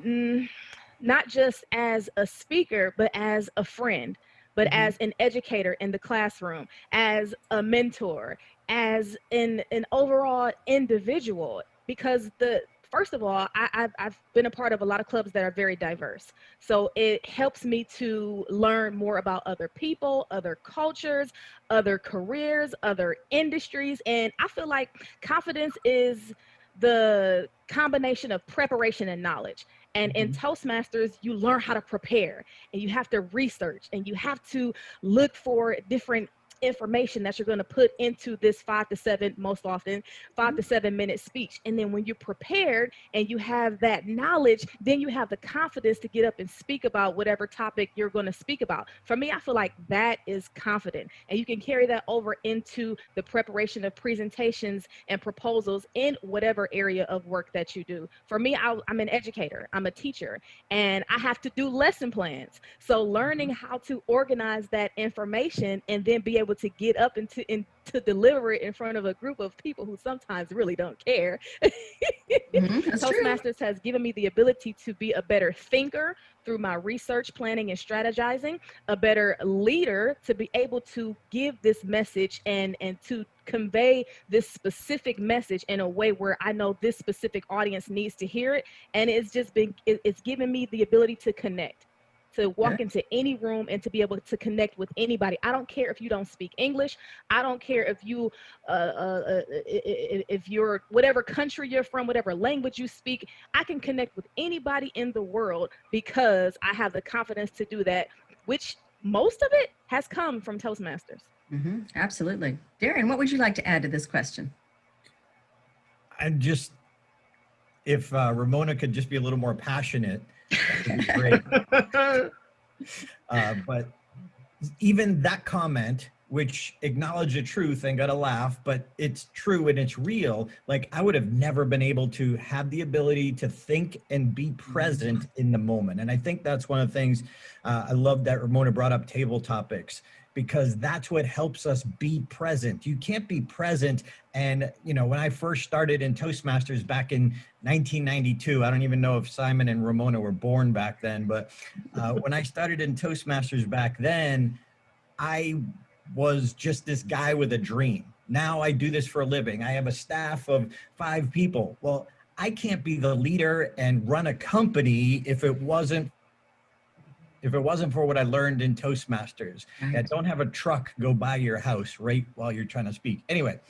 not just as a speaker, but as a friend, but as an educator in the classroom, as a mentor, as an overall individual. Because first of all, I've been a part of a lot of clubs that are very diverse. So it helps me to learn more about other people, other cultures, other careers, other industries. And I feel like confidence is the combination of preparation and knowledge. And in Toastmasters, you learn how to prepare, and you have to research, and you have to look for different information that you're going to put into this 5 to 7, most often 5 to 7 minute speech. And then when you're prepared and you have that knowledge, then you have the confidence to get up and speak about whatever topic you're going to speak about. For me, I feel like that is confident, and you can carry that over into the preparation of presentations and proposals in whatever area of work that you do. For me, I'm an educator, I'm a teacher, and I have to do lesson plans. So learning how to organize that information and then be able to get up and to deliver it in front of a group of people who sometimes really don't care. Toastmasters has given me the ability to be a better thinker through my research, planning, and strategizing, a better leader to be able to give this message and to convey this specific message in a way where I know this specific audience needs to hear it. And it's given me the ability to connect, to walk into any room and to be able to connect with anybody. I don't care if you don't speak English. I don't care if you're whatever country you're from, whatever language you speak. I can connect with anybody in the world because I have the confidence to do that, which most of it has come from Toastmasters. Absolutely. Darren, what would you like to add to this question? If Ramona could just be a little more passionate, that would be great. But even that comment, which acknowledged the truth and got a laugh, but it's true and it's real. Like, I would have never been able to have the ability to think and be present in the moment. And I think that's one of the things I love that Ramona brought up table topics. because that's what helps us be present. You can't be present. And, you know, when I first started in Toastmasters back in 1992, I don't even know if Simon and Ramona were born back then, but when I started in Toastmasters back then, I was just this guy with a dream. Now I do this for a living. I have a staff of 5 people. Well, I can't be the leader and run a company if it wasn't for what I learned in Toastmasters. That don't have a truck go by your house right while you're trying to speak. Anyway,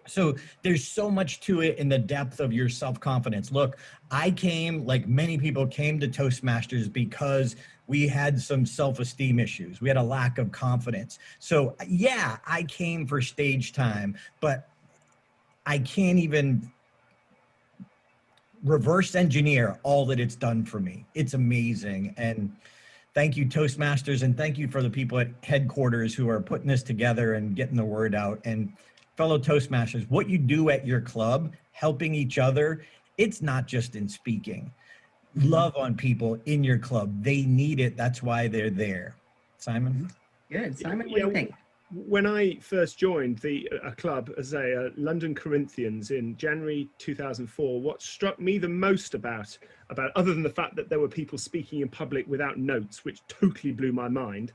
so there's so much to it in the depth of your self-confidence. Look, I came, like many people came to Toastmasters because we had some self-esteem issues. We had a lack of confidence. So yeah, I came for stage time, but I can't even reverse engineer all that it's done for me. It's amazing. And thank you, Toastmasters, and thank you for the people at headquarters who are putting this together and getting the word out. And fellow Toastmasters, what you do at your club, helping each other, it's not just in speaking. Love on people in your club. They need it. That's why they're there. Simon? Good. Simon, what do you think? When I first joined a club as a London Corinthians in January 2004, what struck me the most about other than the fact that there were people speaking in public without notes, which totally blew my mind,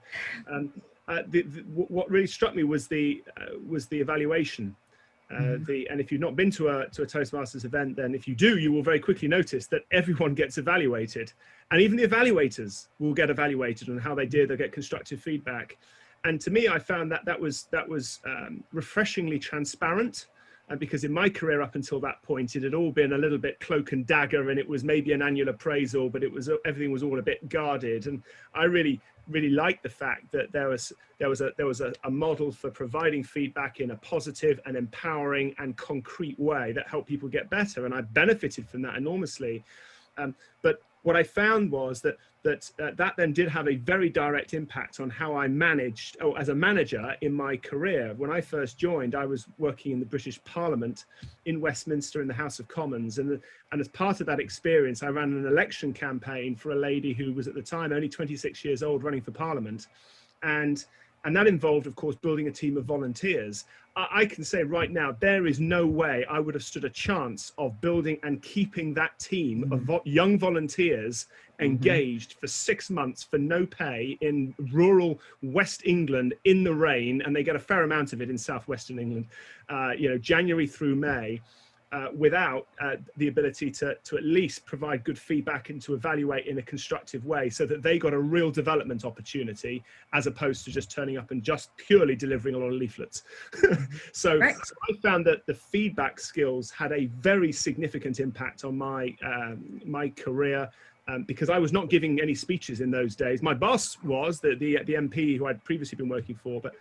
what really struck me was the evaluation. And if you've not been to a Toastmasters event, then if you do, you will very quickly notice that everyone gets evaluated, and even the evaluators will get evaluated on how they did. They'll get constructive feedback. And to me, I found that was refreshingly transparent, because in my career up until that point, it had all been a little bit cloak and dagger, and it was maybe an annual appraisal, but everything was all a bit guarded. And I really liked the fact that there was a model for providing feedback in a positive and empowering and concrete way that helped people get better, and I benefited from that enormously. But what I found was that then did have a very direct impact on how I managed, as a manager in my career. When I first joined, I was working in the British Parliament in Westminster in the House of Commons. And as part of that experience, I ran an election campaign for a lady who was at the time only 26 years old running for Parliament. And that involved, of course, building a team of volunteers. I can say right now, there is no way I would have stood a chance of building and keeping that team of young volunteers engaged for 6 months for no pay in rural West England in the rain, and they get a fair amount of it in southwestern England, January through May. Without the ability to at least provide good feedback and to evaluate in a constructive way, so that they got a real development opportunity, as opposed to just turning up and just purely delivering a lot of leaflets. So I found that the feedback skills had a very significant impact on my career, because I was not giving any speeches in those days. My boss was the MP who I'd previously been working for, but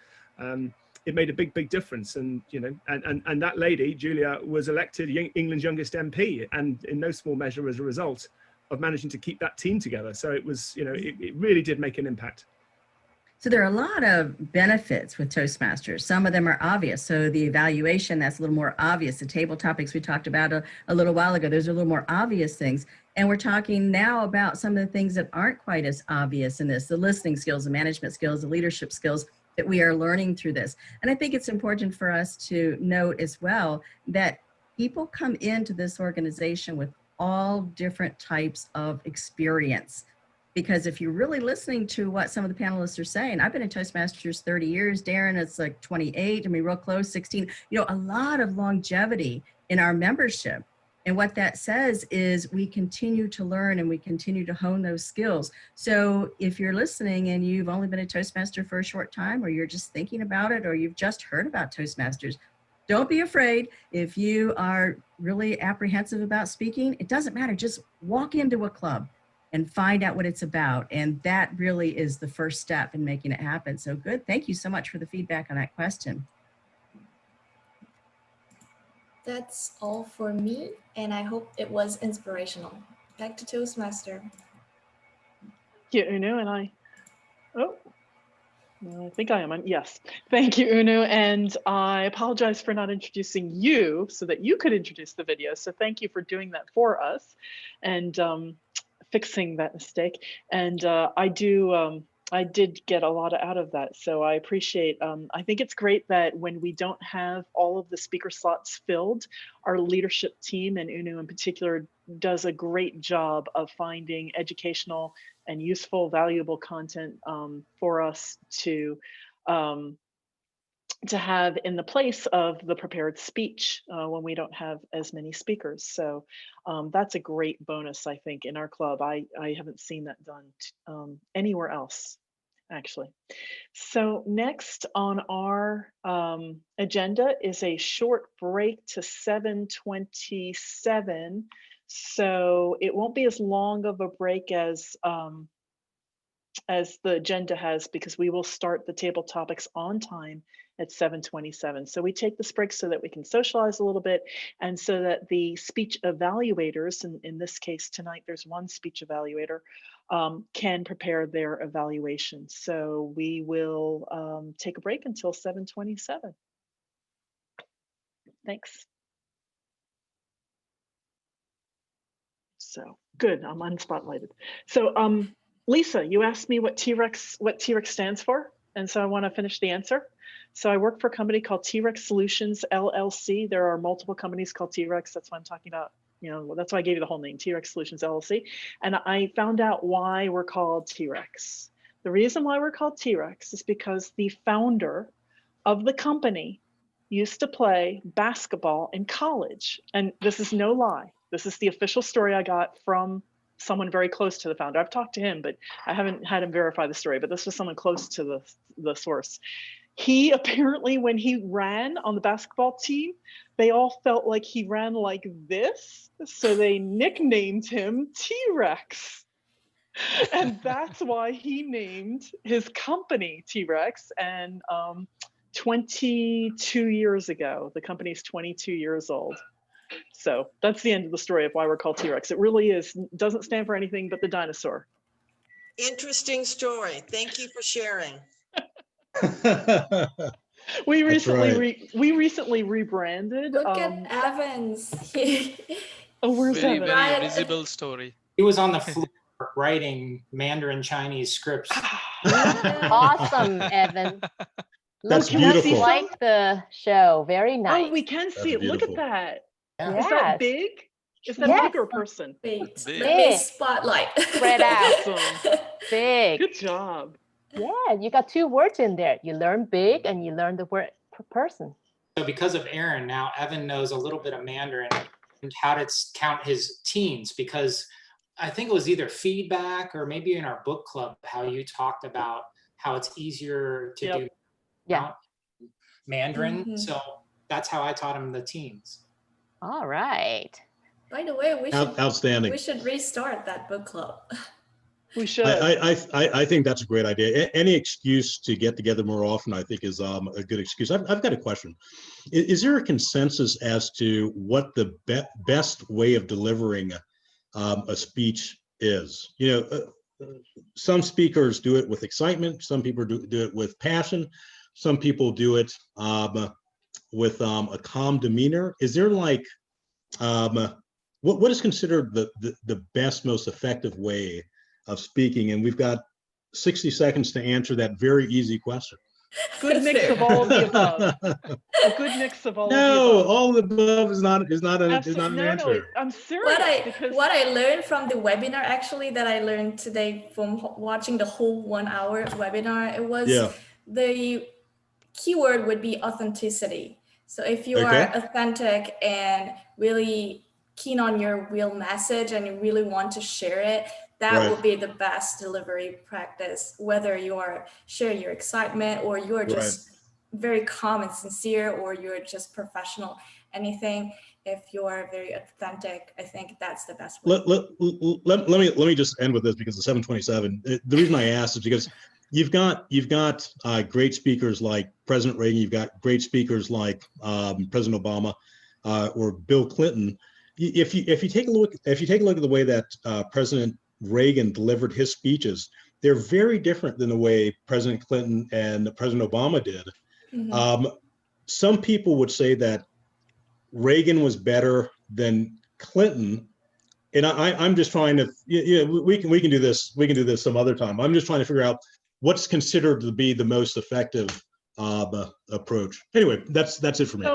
it made a big difference. And and that lady, Julia, was elected England's youngest MP, and in no small measure as a result of managing to keep that team together. So it was, it really did make an impact. So there are a lot of benefits with Toastmasters. Some of them are obvious. So the evaluation, that's a little more obvious. The table topics we talked about a little while ago, those are a little more obvious things. And we're talking now about some of the things that aren't quite as obvious in this, the listening skills, the management skills, the leadership skills that we are learning through this. And I think it's important for us to note as well that people come into this organization with all different types of experience. Because if you're really listening to what some of the panelists are saying, I've been in Toastmasters 30 years, Darren, it's like 28, I mean, real close, 16, a lot of longevity in our membership. And what that says is we continue to learn and we continue to hone those skills. So if you're listening and you've only been a Toastmaster for a short time, or you're just thinking about it, or you've just heard about Toastmasters, don't be afraid. If you are really apprehensive about speaking, it doesn't matter. Just walk into a club and find out what it's about. And that really is the first step in making it happen. So good. Thank you so much for the feedback on that question. That's all for me, and I hope it was inspirational. Back to Toastmaster. Thank you, Unu, and I think I am. Yes. Thank you, Unu. And I apologize for not introducing you so that you could introduce the video. So thank you for doing that for us and fixing that mistake. And I do I did get a lot out of that. So I appreciate, I think it's great that when we don't have all of the speaker slots filled, our leadership team, and Unu in particular, does a great job of finding educational and useful, valuable content for us to have in the place of the prepared speech when we don't have as many speakers. So that's a great bonus, I think, in our club. I haven't seen that done anywhere else, actually. So next on our agenda is a short break to 7:27. So it won't be as long of a break as the agenda has, because we will start the table topics on time at 7:27. So we take this break so that we can socialize a little bit, and so that the speech evaluators, and in this case tonight there's one speech evaluator, can prepare their evaluation. So we will take a break until 7:27. Thanks. So good, I'm unspotlighted. So Lisa, you asked me what T-Rex stands for, and so I want to finish the answer. So I work for a company called T-Rex Solutions LLC. There are multiple companies called T-Rex. That's what I'm talking about. You know, that's why I gave you the whole name, T-Rex Solutions LLC. And I found out why we're called T-Rex. The reason why we're called T-Rex is because the founder of the company used to play basketball in college. And this is no lie. This is the official story I got from someone very close to the founder. I've talked to him, but I haven't had him verify the story, but this was someone close to the source. He apparently, when he ran on the basketball team, they all felt like he ran like this. So they nicknamed him T-Rex. And that's why he named his company T-Rex. And 22 years ago, the company's 22 years old. So that's the end of the story of why we're called T-Rex. It really doesn't stand for anything but the dinosaur. Interesting story. Thank you for sharing. We recently rebranded. Look at Evans. Oh, where's Very, Evan? very visible story. He was on the floor writing Mandarin Chinese scripts. Awesome, Evan. That's Look, beautiful. like the show. Very nice. Oh, we can see it. Look at that. Yeah. Is that big? Is that a bigger person? Big. Big. Spotlight. Spread out. Awesome. Big. Good job. Yeah, you got two words in there. You learn big and you learn the word per person. So because of Aaron, now Evan knows a little bit of Mandarin and how to count his teens, because I think it was either feedback or maybe in our book club, how you talked about how it's easier to do Mandarin. Mhm. So that's how I taught him the teens. All right. By the way, Outstanding. we should restart that book club. We should. I think that's a great idea. Any excuse to get together more often, I think, is a good excuse. I've got a question. Is there a consensus as to what the best way of delivering a speech is? You know, some speakers do it with excitement. Some people do it with passion. Some people do it with a calm demeanor. Is there like, what is considered the best, most effective way of speaking? And we've got 60 seconds to answer that very easy question. Good mix of all of the above. A good mix of all of the No, above. all of the above is not an answer. No, I'm serious. What I learned from the webinar, actually, that I learned today from watching the whole 1 hour webinar, it was the keyword would be authenticity. So if you are authentic and really keen on your real message and you really want to share it, that will be the best delivery practice, whether you are sharing your excitement or you're just very calm and sincere, or you're just professional, anything. If you're very authentic, I think that's the best way. Let me just end with this, because it's 7:27. The reason I asked is because you've got great speakers like President Reagan. You've got great speakers like President Obama or Bill Clinton. If you take a look at the way that President Reagan delivered his speeches, they're very different than the way President Clinton and President Obama did. Mm-hmm. Some people would say that Reagan was better than Clinton, and I'm just trying to, we can do this some other time. I'm just trying to figure out what's considered to be the most effective approach. Anyway, that's it for me.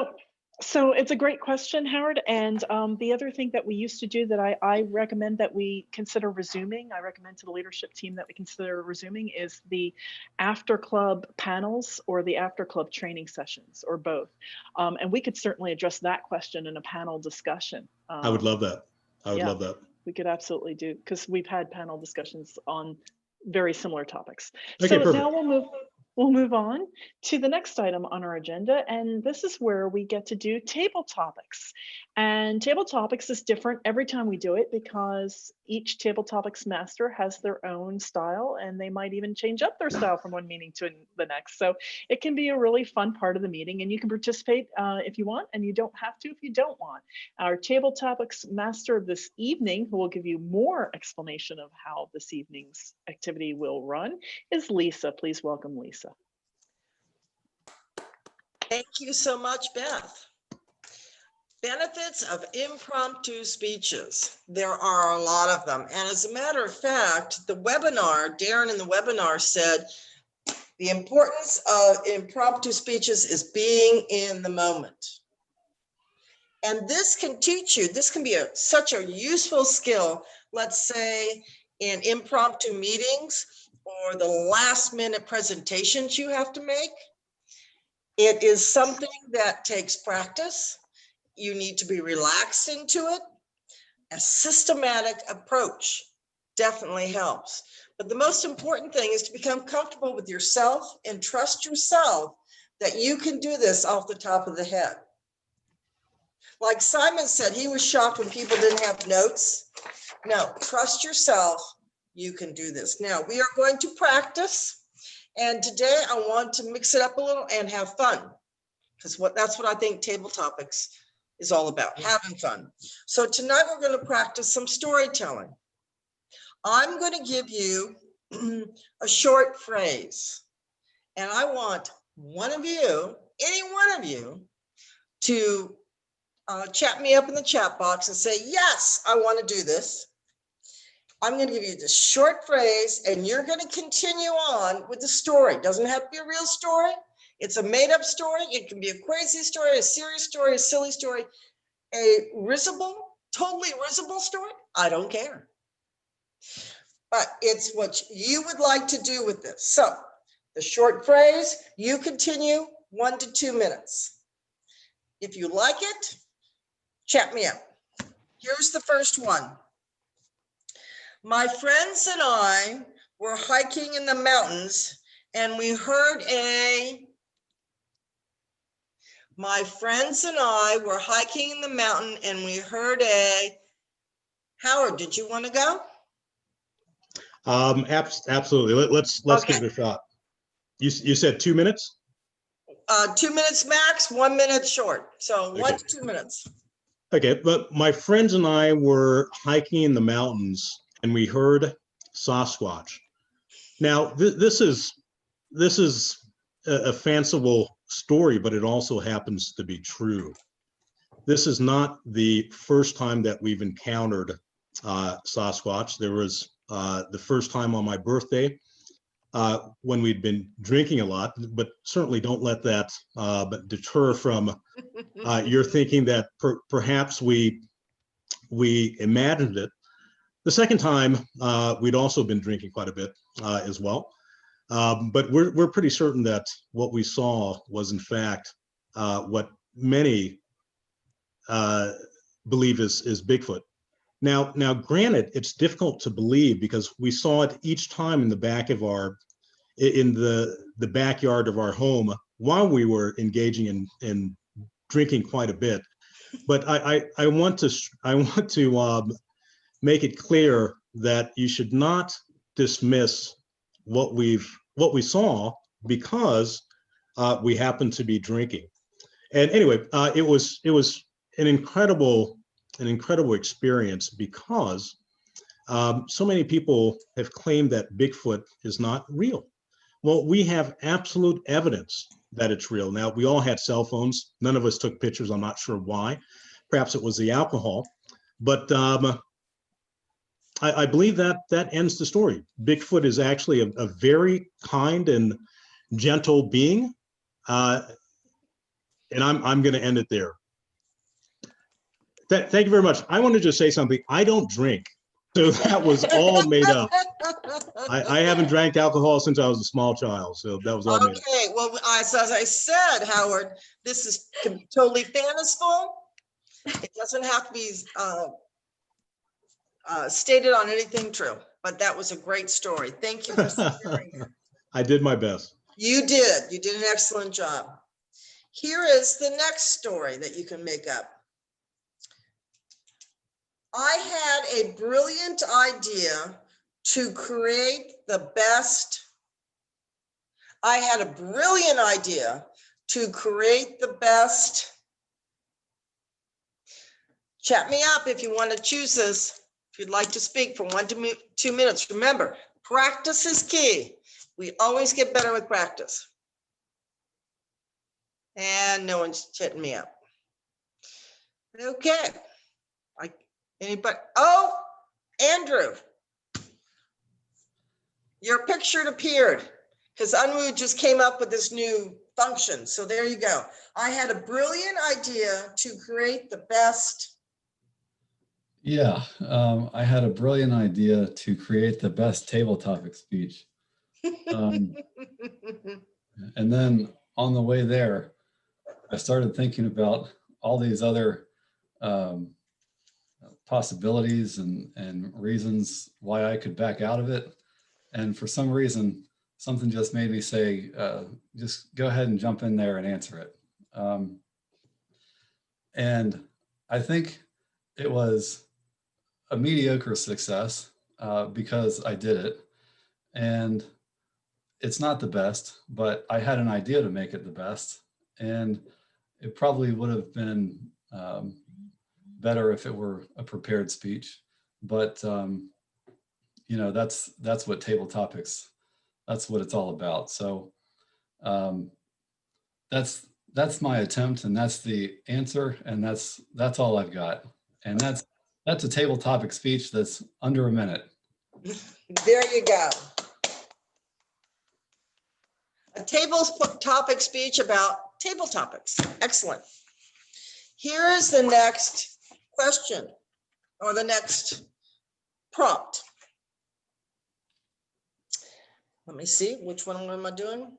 So it's a great question, Howard. And the other thing that we used to do that I recommend that we consider resuming, I recommend to the leadership team that we consider resuming, is the after club panels or the after club training sessions, or both. And we could certainly address that question in a panel discussion. I would love that. I would love that. We could absolutely do, because we've had panel discussions on very similar topics. Okay, so perfect. now we'll move on to the next item on our agenda, and this is where we get to do table topics. And table topics is different every time we do it because each table topics master has their own style, and they might even change up their style from one meeting to the next. So it can be a really fun part of the meeting, and you can participate if you want, and you don't have to if you don't want. Our table topics master of this evening, who will give you more explanation of how this evening's activity will run, is Lisa. Please welcome Lisa. Thank you so much, Beth. Benefits of impromptu speeches. There are a lot of them. And as a matter of fact, the webinar, Darren in the webinar said, the importance of impromptu speeches is being in the moment. And this can teach you, this can be such a useful skill, let's say in impromptu meetings or the last minute presentations you have to make. It is something that takes practice. You need to be relaxed into it. A systematic approach definitely helps. But the most important thing is to become comfortable with yourself and trust yourself that you can do this off the top of the head. Like Simon said, he was shocked when people didn't have notes. No, trust yourself. You can do this. Now, we are going to practice. And today I want to mix it up a little and have fun, because that's what I think table topics is all about, having fun. So tonight we're going to practice some storytelling. I'm going to give you a short phrase, and I want one of you, any one of you, to chat me up in the chat box and say, yes, I want to do this. I'm going to give you this short phrase, and you're going to continue on with the story. It doesn't have to be a real story. It's a made-up story. It can be a crazy story, a serious story, a silly story, a risible, totally risible story. I don't care. But it's what you would like to do with this. So the short phrase, you continue 1 to 2 minutes. If you like it, chat me up. Here's the first one. My friends and I were hiking in the mountains and we heard my friends and I were hiking in the mountain and we heard Howard, did you want to go? Absolutely. Let's Okay. give it a shot. You said 2 minutes? 2 minutes max, 1 minute short. So Okay. 1 to 2 minutes. Okay, but my friends and I were hiking in the mountains and we heard Sasquatch. Now, this is a fanciful story, but it also happens to be true. This is not the first time that we've encountered Sasquatch. There was the first time on my birthday when we'd been drinking a lot, but certainly don't let that deter from your thinking that perhaps we imagined it. The second time, we'd also been drinking quite a bit as well. But we're pretty certain that what we saw was in fact what many believe is Bigfoot. Now, granted, it's difficult to believe because we saw it each time in the backyard of our home while we were engaging in drinking quite a bit. But I want to make it clear that you should not dismiss what we saw because we happened to be drinking. And anyway, it was an incredible experience because so many people have claimed that Bigfoot is not real. Well, we have absolute evidence that it's real. Now, we all had cell phones. None of us took pictures. I'm not sure why. Perhaps it was the alcohol. But I believe that ends the story. Bigfoot is actually a very kind and gentle being. And I'm going to end it there. Thank you very much. I wanted to say something. I don't drink. So that was all made up. I haven't drank alcohol since I was a small child. So that was all made up. Okay, well, as I said, Howard, this is totally fanciful. It doesn't have to be stated on anything true, but that was a great story. Thank you for sharing it. I did my best. You did. You did an excellent job. Here is the next story that you can make up. I had a brilliant idea to create the best. I had a brilliant idea to create the best. Chat me up if you want to choose this. If you'd like to speak for 1 to 2 minutes. Remember, practice is key. We always get better with practice. And no one's chatting me up. Okay. Anybody? Oh, Andrew. Your picture appeared because Unruh just came up with this new function. So there you go. I had a brilliant idea to create the best. Yeah, I had a brilliant idea to create the best table topic speech. And then on the way there, I started thinking about all these other possibilities and reasons why I could back out of it. And for some reason, something just made me say, just go ahead and jump in there and answer it. And I think it was a mediocre success because I did it. And it's not the best, but I had an idea to make it the best. And it probably would have been better if it were a prepared speech. But you know, that's what table topics, that's what it's all about. So that's my attempt, and that's the answer, and that's all I've got. And that's a table topic speech that's under a minute. There you go. A table topic speech about table topics. Excellent. Here is the next question, or the next prompt. Let me see, which one am I doing?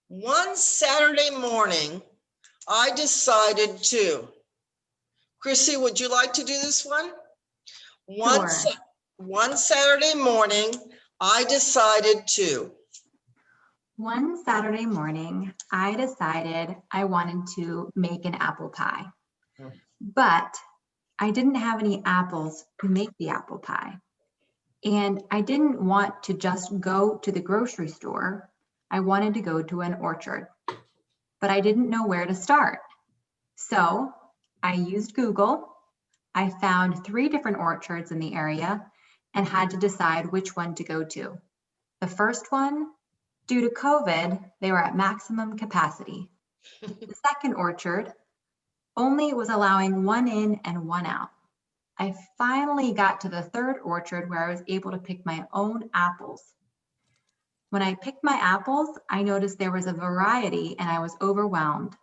One Saturday morning, I decided to. Chrissy, would you like to do this one? Sure. One Saturday morning, I decided to. One Saturday morning, I decided I wanted to make an apple pie, but I didn't have any apples to make the apple pie. And I didn't want to just go to the grocery store. I wanted to go to an orchard, but I didn't know where to start. So I used Google. I found 3 different orchards in the area and had to decide which one to go to. The first one, due to COVID, they were at maximum capacity. The second orchard only was allowing 1 in and 1 out. I finally got to the third orchard where I was able to pick my own apples. When I picked my apples, I noticed there was a variety and I was overwhelmed.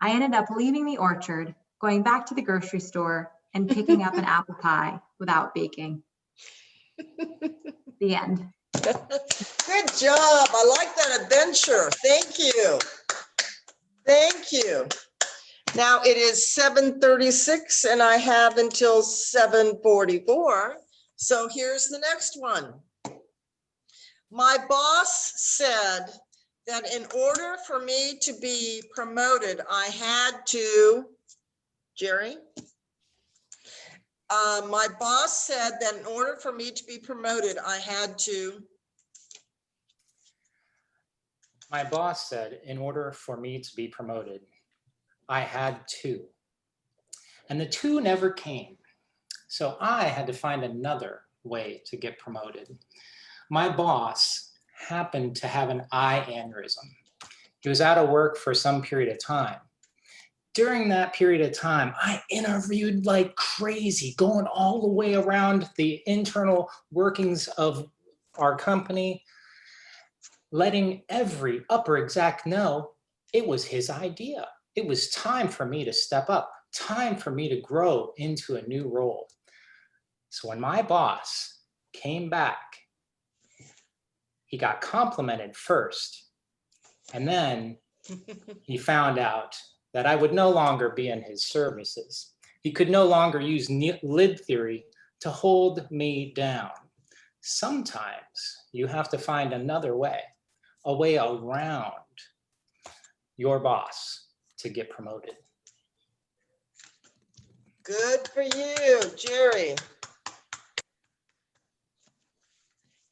I ended up leaving the orchard, going back to the grocery store and picking up an apple pie without baking. The end. Good job. I like that adventure. Thank you. Thank you. Now it is 7:36 and I have until 7:44. So here's the next one. My boss said that in order for me to be promoted, I had to, Jerry? My boss said that in order for me to be promoted, I had to. My boss said, in order for me to be promoted, I had to. And the 2 never came. So I had to find another way to get promoted. My boss happened to have an eye aneurysm. He was out of work for some period of time. during that period of time, I interviewed like crazy, going all the way around the internal workings of our company, letting every upper exec know it was his idea. It was time for me to step up, time for me to grow into a new role. So when my boss came back, he got complimented first, and then he found out that I would no longer be in his services. He could no longer use lid theory to hold me down. Sometimes you have to find another way, a way around your boss to get promoted. Good for you, Jerry.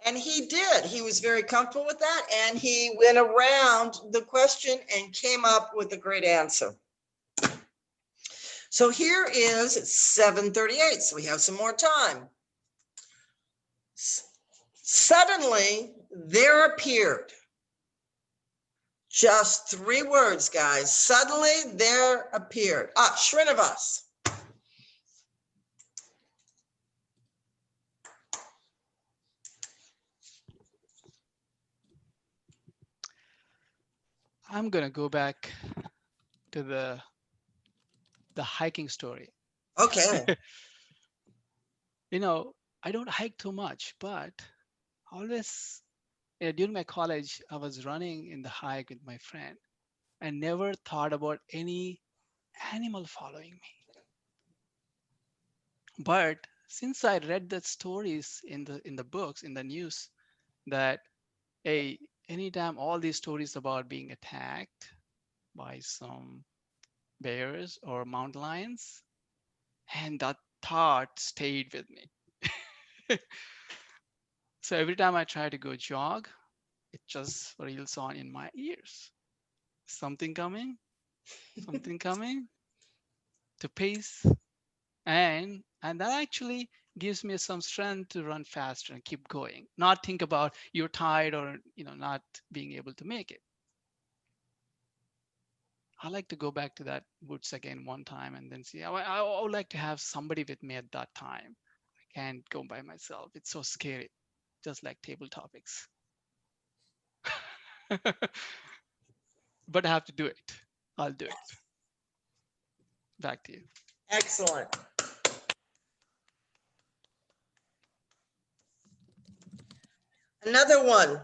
And he did. He was very comfortable with that, and he went around the question and came up with a great answer. So here is 7:38, so we have some more time. Suddenly, there appeared. Just 3 words, guys. Suddenly, there appeared. Srinivas. I'm gonna go back to the hiking story. Okay. You know, I don't hike too much, but always during my college, I was running in the hike with my friend. I never thought about any animal following me. But since I read the stories in the books, in the news, that anytime all these stories about being attacked by some bears or mountain lions, and that thought stayed with me. So every time I try to go jog, it just reels on in my ears. Something coming, something coming to pace. And that actually gives me some strength to run faster and keep going, not think about you're tired or not being able to make it. I like to go back to that woods again one time and then see. I would like to have somebody with me at that time. I can't go by myself. It's so scary, just like table topics. But I have to do it. I'll do it. Back to you. Excellent. Another one.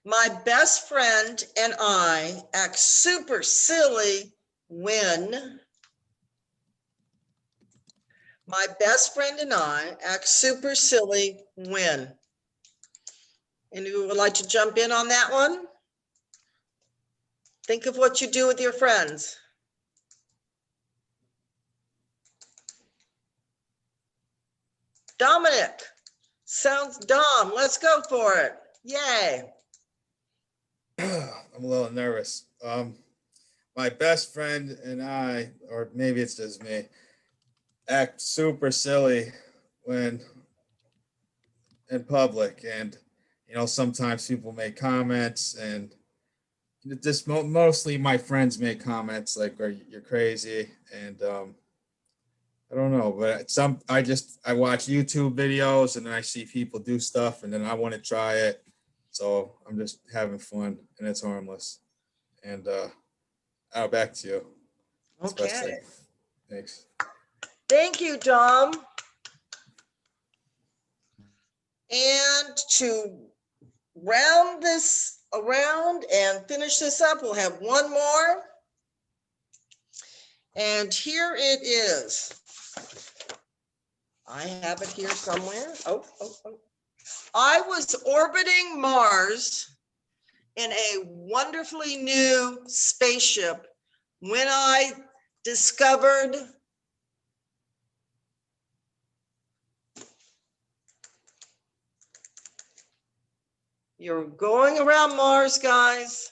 My best friend and I act super silly when. My best friend and I act super silly when. Anyone would like to jump in on that one? Think of what you do with your friends. Dominic, sounds dumb. Let's go for it. Yay. I'm a little nervous. My best friend and I, or maybe it's just me, act super silly when in public, and sometimes people make comments, and just mostly my friends make comments like, you're crazy, and I don't know, but I watch YouTube videos and then I see people do stuff and then I want to try it. So I'm just having fun and it's harmless. And back to you. That's the best Okay. thing. Thanks. Thank you, Dom. And to round this around and finish this up, we'll have one more. And here it is. I have it here somewhere. Oh. I was orbiting Mars in a wonderfully new spaceship when I discovered you're going around Mars, guys.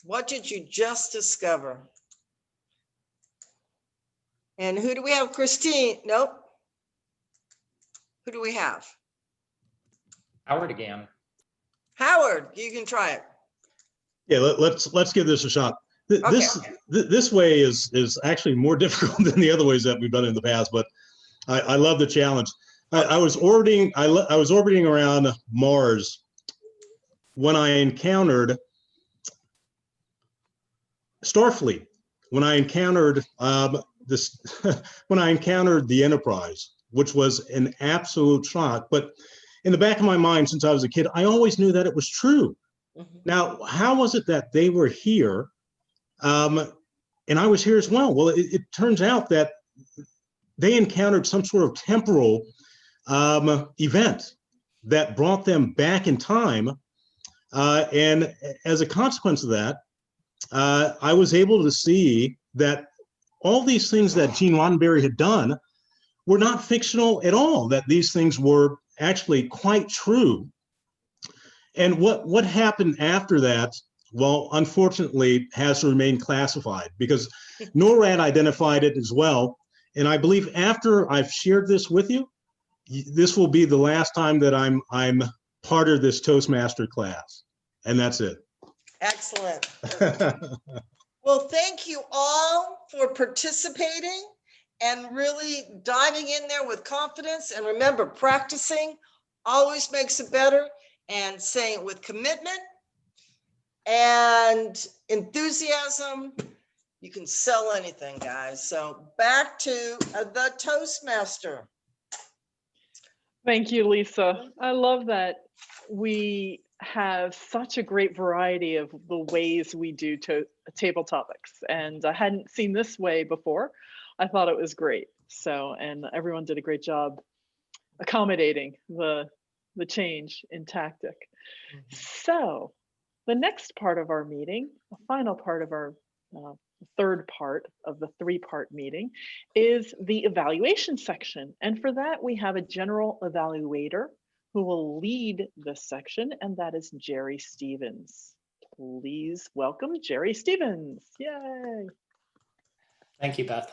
What did you just discover? And who do we have? Christine? Nope. Who do we have? Howard again. Howard, you can try it. Yeah, let's give this a shot. This way is actually more difficult than the other ways that we've done it in the past, but I love the challenge. I was orbiting around Mars when I encountered Starfleet, when I encountered when I encountered the Enterprise, which was an absolute shock. But in the back of my mind, since I was a kid, I always knew that it was true. Now, how was it that they were here, and I was here as well? Well, it turns out that they encountered some sort of temporal event that brought them back in time, and as a consequence of that, I was able to see that all these things that Gene Roddenberry had done were not fictional at all, that these things were actually quite true. And what happened after that, well, unfortunately, has to remain classified because NORAD identified it as well. And I believe after I've shared this with you, this will be the last time that I'm part of this Toastmaster class. And that's it. Excellent. Well, thank you all for participating and really diving in there with confidence. And remember, practicing always makes it better, and saying it with commitment and enthusiasm. You can sell anything, guys. So back to the Toastmaster. Thank you, Lisa. I love that we have such a great variety of the ways we do table topics, and I hadn't seen this way before. I thought it was great. So, and everyone did a great job accommodating the change in tactic. So the next part of our meeting, the final part of our third part of the three-part meeting, is the evaluation section. And for that, we have a general evaluator who will lead this section, and that is Jerry Stevens. Please welcome Jerry Stevens. Yay. Thank you, Beth.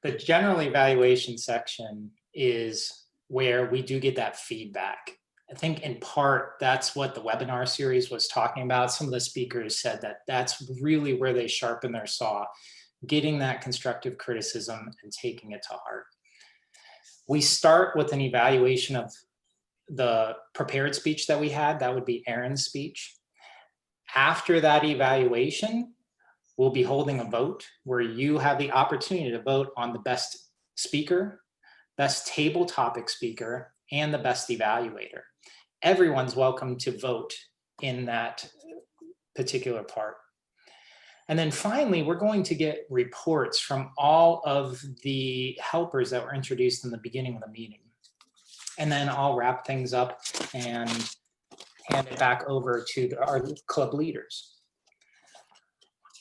The general evaluation section is where we do get that feedback. I think in part, that's what the webinar series was talking about. Some of the speakers said that that's really where they sharpen their saw, getting that constructive criticism and taking it to heart. We start with an evaluation of the prepared speech that we had. That would be Aaron's speech. After that evaluation, we'll be holding a vote where you have the opportunity to vote on the best speaker, best table topic speaker, and the best evaluator. Everyone's welcome to vote in that particular part. And then finally, we're going to get reports from all of the helpers that were introduced in the beginning of the meeting. And then I'll wrap things up and hand it back over to our club leaders.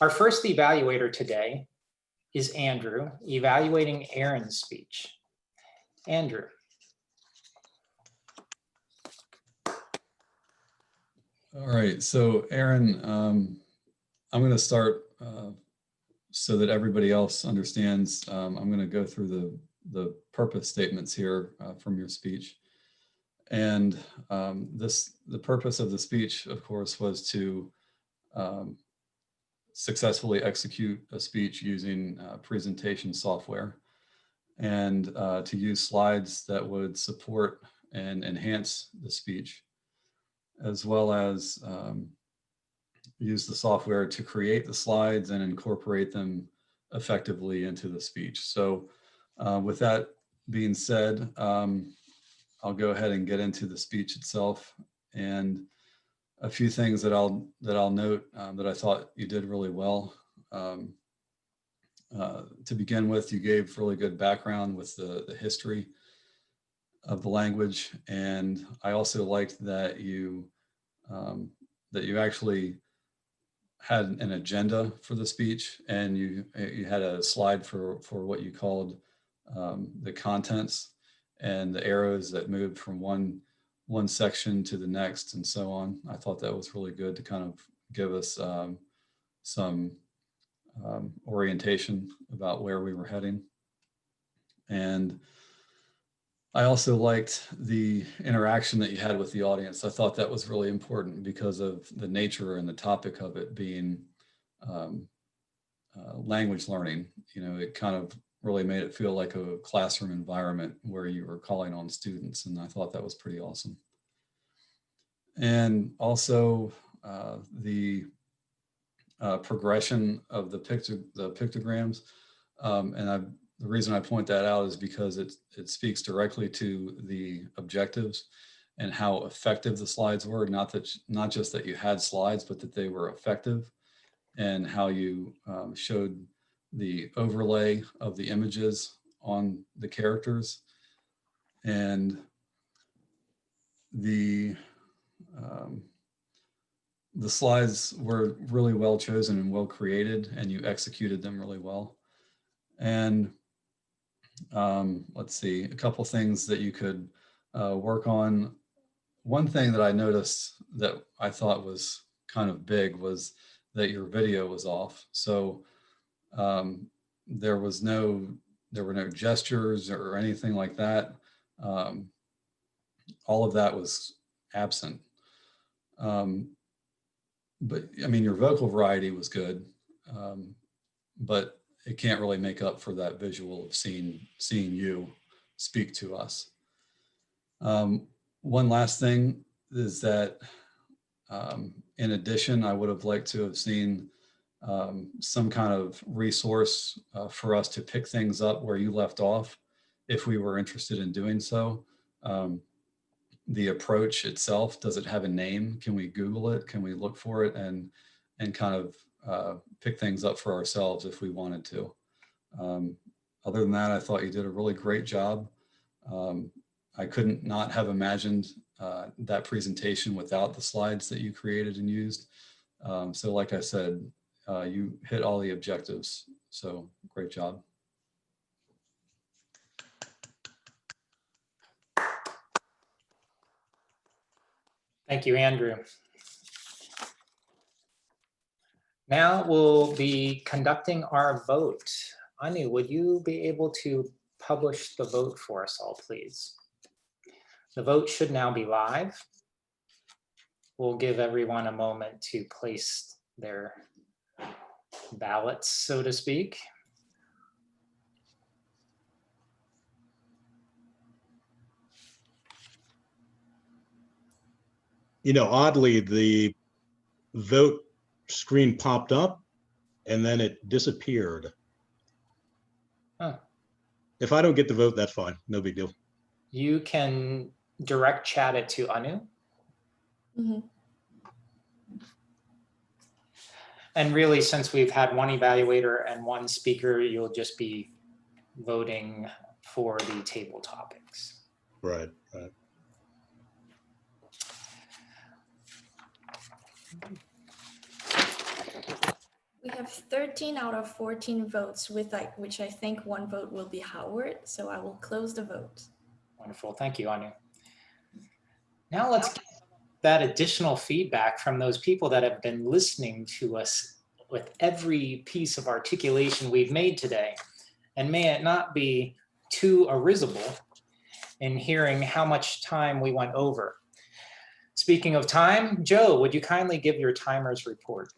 Our first evaluator today is Andrew, evaluating Aaron's speech. Andrew. All right, so Aaron, I'm going to start so that everybody else understands. I'm going to go through the purpose statements here from your speech. And the purpose of the speech, of course, was to successfully execute a speech using presentation software and to use slides that would support and enhance the speech, as well as use the software to create the slides and incorporate them effectively into the speech. So with that being said, I'll go ahead and get into the speech itself, and a few things that I'll note that I thought you did really well. To begin with, you gave really good background with the history of the language, and I also liked that you actually had an agenda for the speech, and you had a slide for what you called the contents and the arrows that moved from one section to the next and so on. I thought that was really good to kind of give us some orientation about where we were heading. And I also liked the interaction that you had with the audience. I thought that was really important because of the nature and the topic of it being language learning. You know, it kind of really made it feel like a classroom environment where you were calling on students, and I thought that was pretty awesome. And also the progression of the pictograms, and the reason I point that out is because it speaks directly to the objectives and how effective the slides were. Not just that you had slides, but that they were effective, and how you showed the overlay of the images on the characters, and the slides were really well chosen and well created, and you executed them really well. And let's see, a couple things that you could work on. One thing that I noticed that I thought was kind of big was that your video was off. So there were no gestures or anything like that. All of that was absent. But I mean, your vocal variety was good, but it can't really make up for that visual of seeing you speak to us. One last thing is that in addition, I would have liked to have seen some kind of resource for us to pick things up where you left off, if we were interested in doing so. The approach itself, does it have a name? Can we Google it? Can we look for it and kind of pick things up for ourselves if we wanted to? Other than that, I thought you did a really great job. I couldn't not have imagined that presentation without the slides that you created and used. So like I said, you hit all the objectives. So great job. Thank you, Andrew. Now we'll be conducting our vote. Anu, would you be able to publish the vote for us all, please? The vote should now be live. We'll give everyone a moment to place their ballots, so to speak. You know, oddly, the vote screen popped up and then it disappeared. Huh. If I don't get the vote, that's fine. No big deal. You can direct chat it to Anu. Mm-hmm. And really, since we've had one evaluator and one speaker, you'll just be voting for the table topics. Right, right. We have 13 out of 14 votes, which I think one vote will be Howard. So I will close the vote. Wonderful. Thank you, Anu. Now let's get that additional feedback from those people that have been listening to us with every piece of articulation we've made today. And may it not be too risible in hearing how much time we went over. Speaking of time, Joe, would you kindly give your timer's report?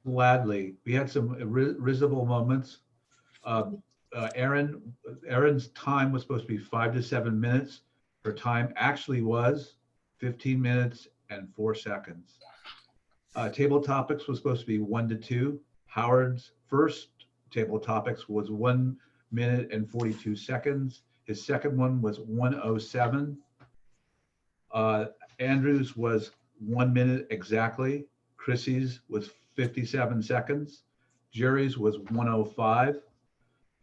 Gladly. We had some risible moments. Erin's time was supposed to be 5 to 7 minutes. Her time actually was 15 minutes and 4 seconds. Table topics was supposed to be 1 to 2. Howard's first table topics was 1 minute and 42 seconds. His second one was 1:07. Andrew's was 1 minute exactly. Chrissy's was 57 seconds. Jerry's was 1:05.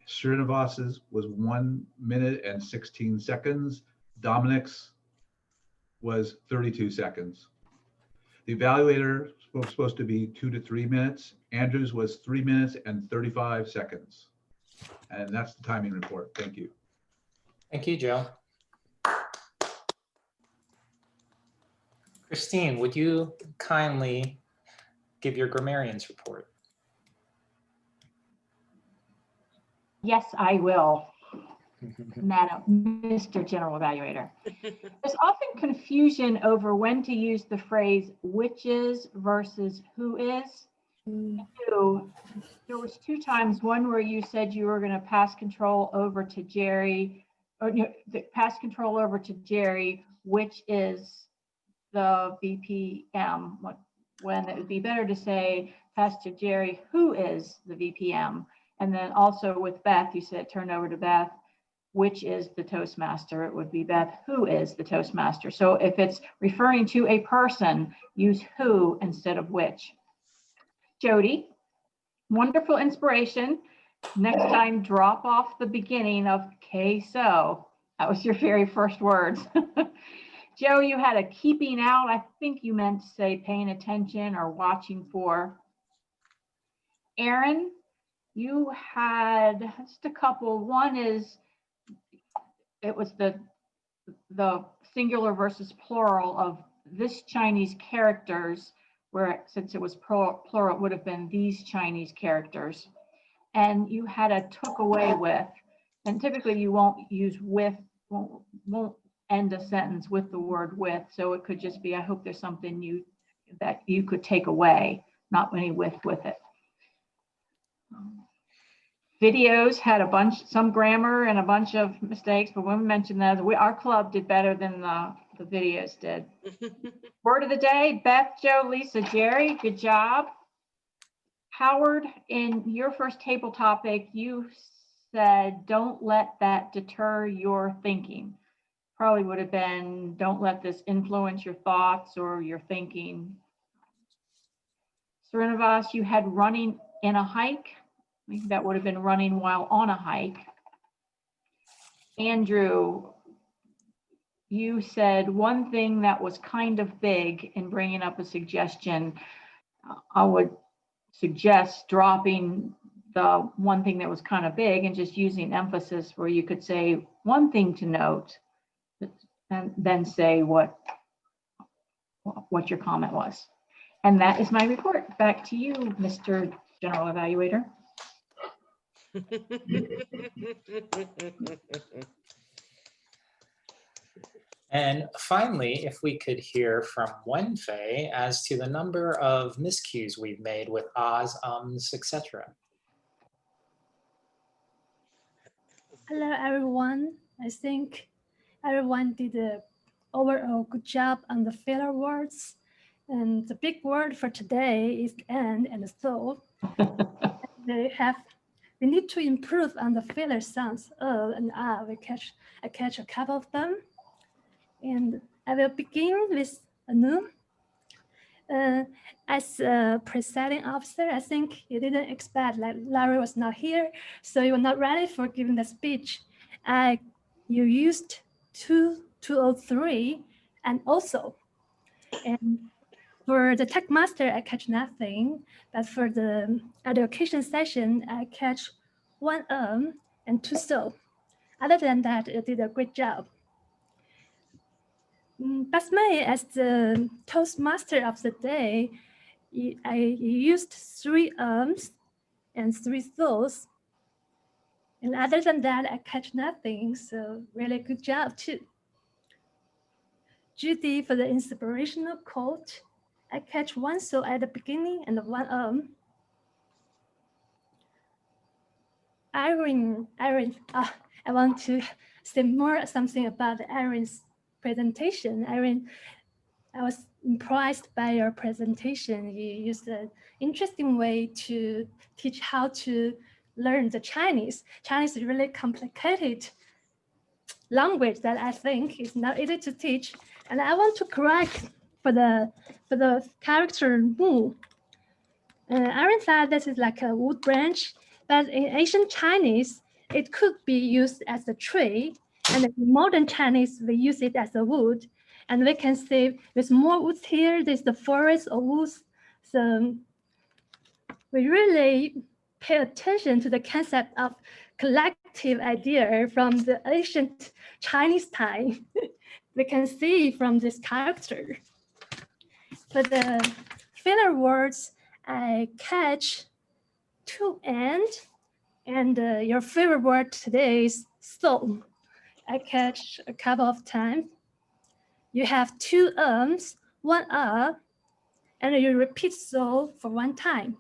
Srinivas's was 1 minute and 16 seconds. Dominic's was 32 seconds. The evaluator was supposed to be 2 to 3 minutes. Andrew's was 3 minutes and 35 seconds. And that's the timing report. Thank you. Thank you, Joe. Christine, would you kindly give your grammarian's report? Yes, I will, Madam, Mr. General Evaluator. There's often confusion over when to use the phrase which is versus who is. So there was 2 times, one where you said you were going to pass control over to Jerry, or pass control over to Jerry, which is the VPM, when it would be better to say pass to Jerry, who is the VPM. And then also with Beth, you said turn over to Beth, which is the Toastmaster. It would be Beth, who is the Toastmaster. So if it's referring to a person, use who instead of which. Jody, wonderful inspiration. Next time, drop off the beginning of so. That was your very first words. Joe, you had a keeping out. I think you meant to say paying attention or watching for. Aaron, you had just a couple. One is, it was the singular versus plural of this Chinese characters, where since it was plural, it would have been these Chinese characters. And you had a took away with, and typically you won't use with, won't end a sentence with the word with. So it could just be, I hope there's something that you could take away, not any with it. Videos had some grammar and a bunch of mistakes, but when we mentioned that, our club did better than the videos did. Word of the day, Beth, Joe, Lisa, Jerry, good job. Howard, in your first table topic, you said, don't let that deter your thinking. Probably would have been, don't let this influence your thoughts or your thinking. Srinivas, you had running in a hike. I think that would have been running while on a hike. Andrew, you said one thing that was kind of big in bringing up a suggestion. I would suggest dropping the one thing that was kind of big and just using emphasis where you could say one thing to note and then say what your comment was. And that is my report. Back to you, Mr. General Evaluator. And finally, if we could hear from Wenfei as to the number of miscues we've made with ahs, ums, etc. Hello, everyone. I think everyone did an overall good job on the filler words. And the big word for today is and so. We need to improve on the filler sounds and ah. I catch a couple of them. And I will begin with Anu. As a presiding officer, I think you didn't expect, like Larry was not here, so you were not ready for giving the speech. You used 203 and also. And for the tech master, I catch nothing, but for the education session, I catch one and two so. Other than that, you did a great job. Basmay, as the Toastmaster of the day, I used 3 ums and 3 thos. And other than that, I catch nothing. So really good job too. Judy, for the inspirational quote, I catch 1 so at the beginning and 1 Irene, I want to say something about Irene's presentation. Irene, I was impressed by your presentation. You used an interesting way to teach how to learn the Chinese. Chinese is really complicated language that I think is not easy to teach. And I want to correct for the character mu. Aaron said this is like a wood branch, but in ancient Chinese, it could be used as a tree. And in modern Chinese, we use it as a wood. And we can see there's more woods here, there's the forest or woods. So we really pay attention to the concept of collective idea from the ancient Chinese time. We can see from this character. For the filler words, I catch 2 and your favorite word today is so. I catch a couple of times. You have 2 ums, 1 and you repeat so for 1 time.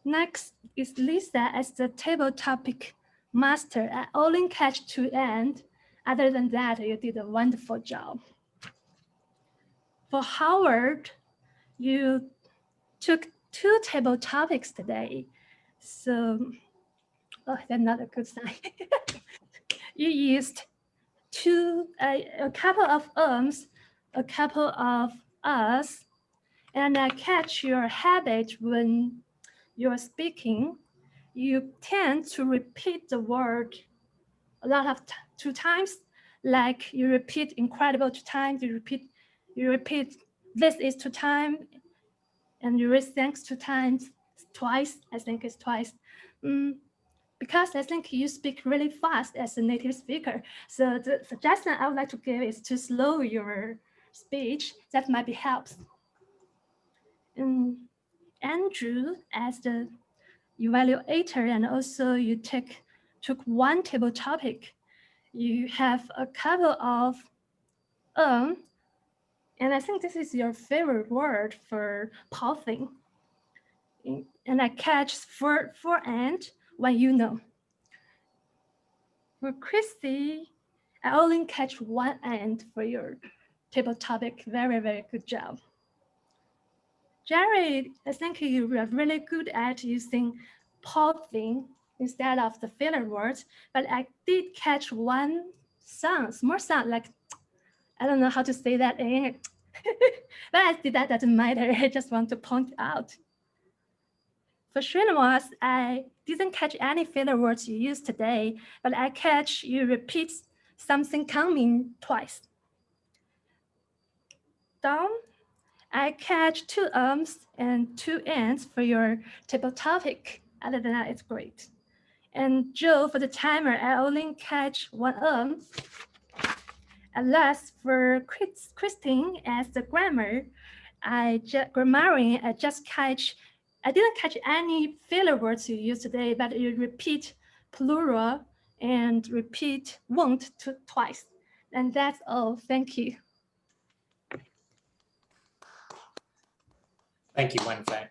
Next is Lisa as the table topic master. I only catch 2 ends. Other than that, you did a wonderful job. For Howard, you took 2 table topics today. So, oh, that's not a good sign. You used a couple of ums, a couple of us, and I catch your habit when you're speaking. You tend to repeat the word a lot of 2 times, like you repeat incredible 2 times, you repeat this is 2 times, and you read thanks 2 times, twice, I think it's twice. Because I think you speak really fast as a native speaker. So the suggestion I would like to give is to slow your speech. That might be helps. Andrew, as the evaluator, and also you took 1 table topic. You have a couple of and I think this is your favorite word for pausing. And I catch for and when you know. For Christy, I only catch 1 end for your table topic. Very, very good job. Jared, I think you are really good at using pausing instead of the filler words, but I did catch 1 sound, small sound, like, I don't know how to say that in English, but that doesn't matter. I just want to point out. For Srinivas, I didn't catch any filler words you used today, but I catch you repeat something coming twice. Dom, I catch 2 ums and 2 ends for your table topic. Other than that, it's great. And Joe, for the timer, I only catch 1 And last, for Christine, as the grammarian, I didn't catch any filler words you used today, but you repeat plural and repeat won't twice. And that's all. Thank you. Thank you, Wenfei.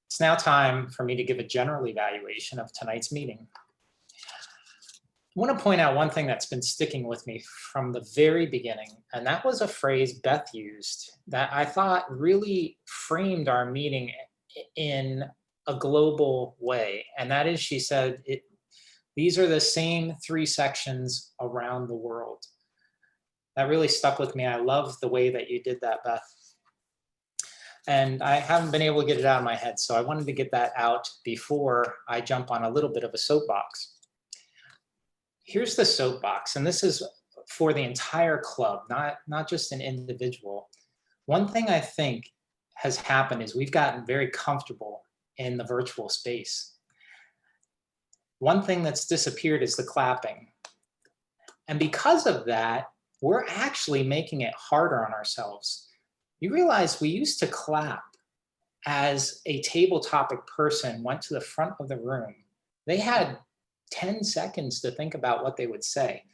It's now time for me to give a general evaluation of tonight's meeting. I want to point out one thing that's been sticking with me from the very beginning, and that was a phrase Beth used that I thought really framed our meeting in a global way. And that is, she said, these are the same 3 sections around the world. That really stuck with me. I love the way that you did that, Beth. And I haven't been able to get it out of my head, so I wanted to get that out before I jump on a little bit of a soapbox. Here's the soapbox, and this is for the entire club, not just an individual. One thing I think has happened is we've gotten very comfortable in the virtual space. One thing that's disappeared is the clapping. And because of that, we're actually making it harder on ourselves. You realize we used to clap as a table topic person went to the front of the room. They had 10 seconds to think about what they would say.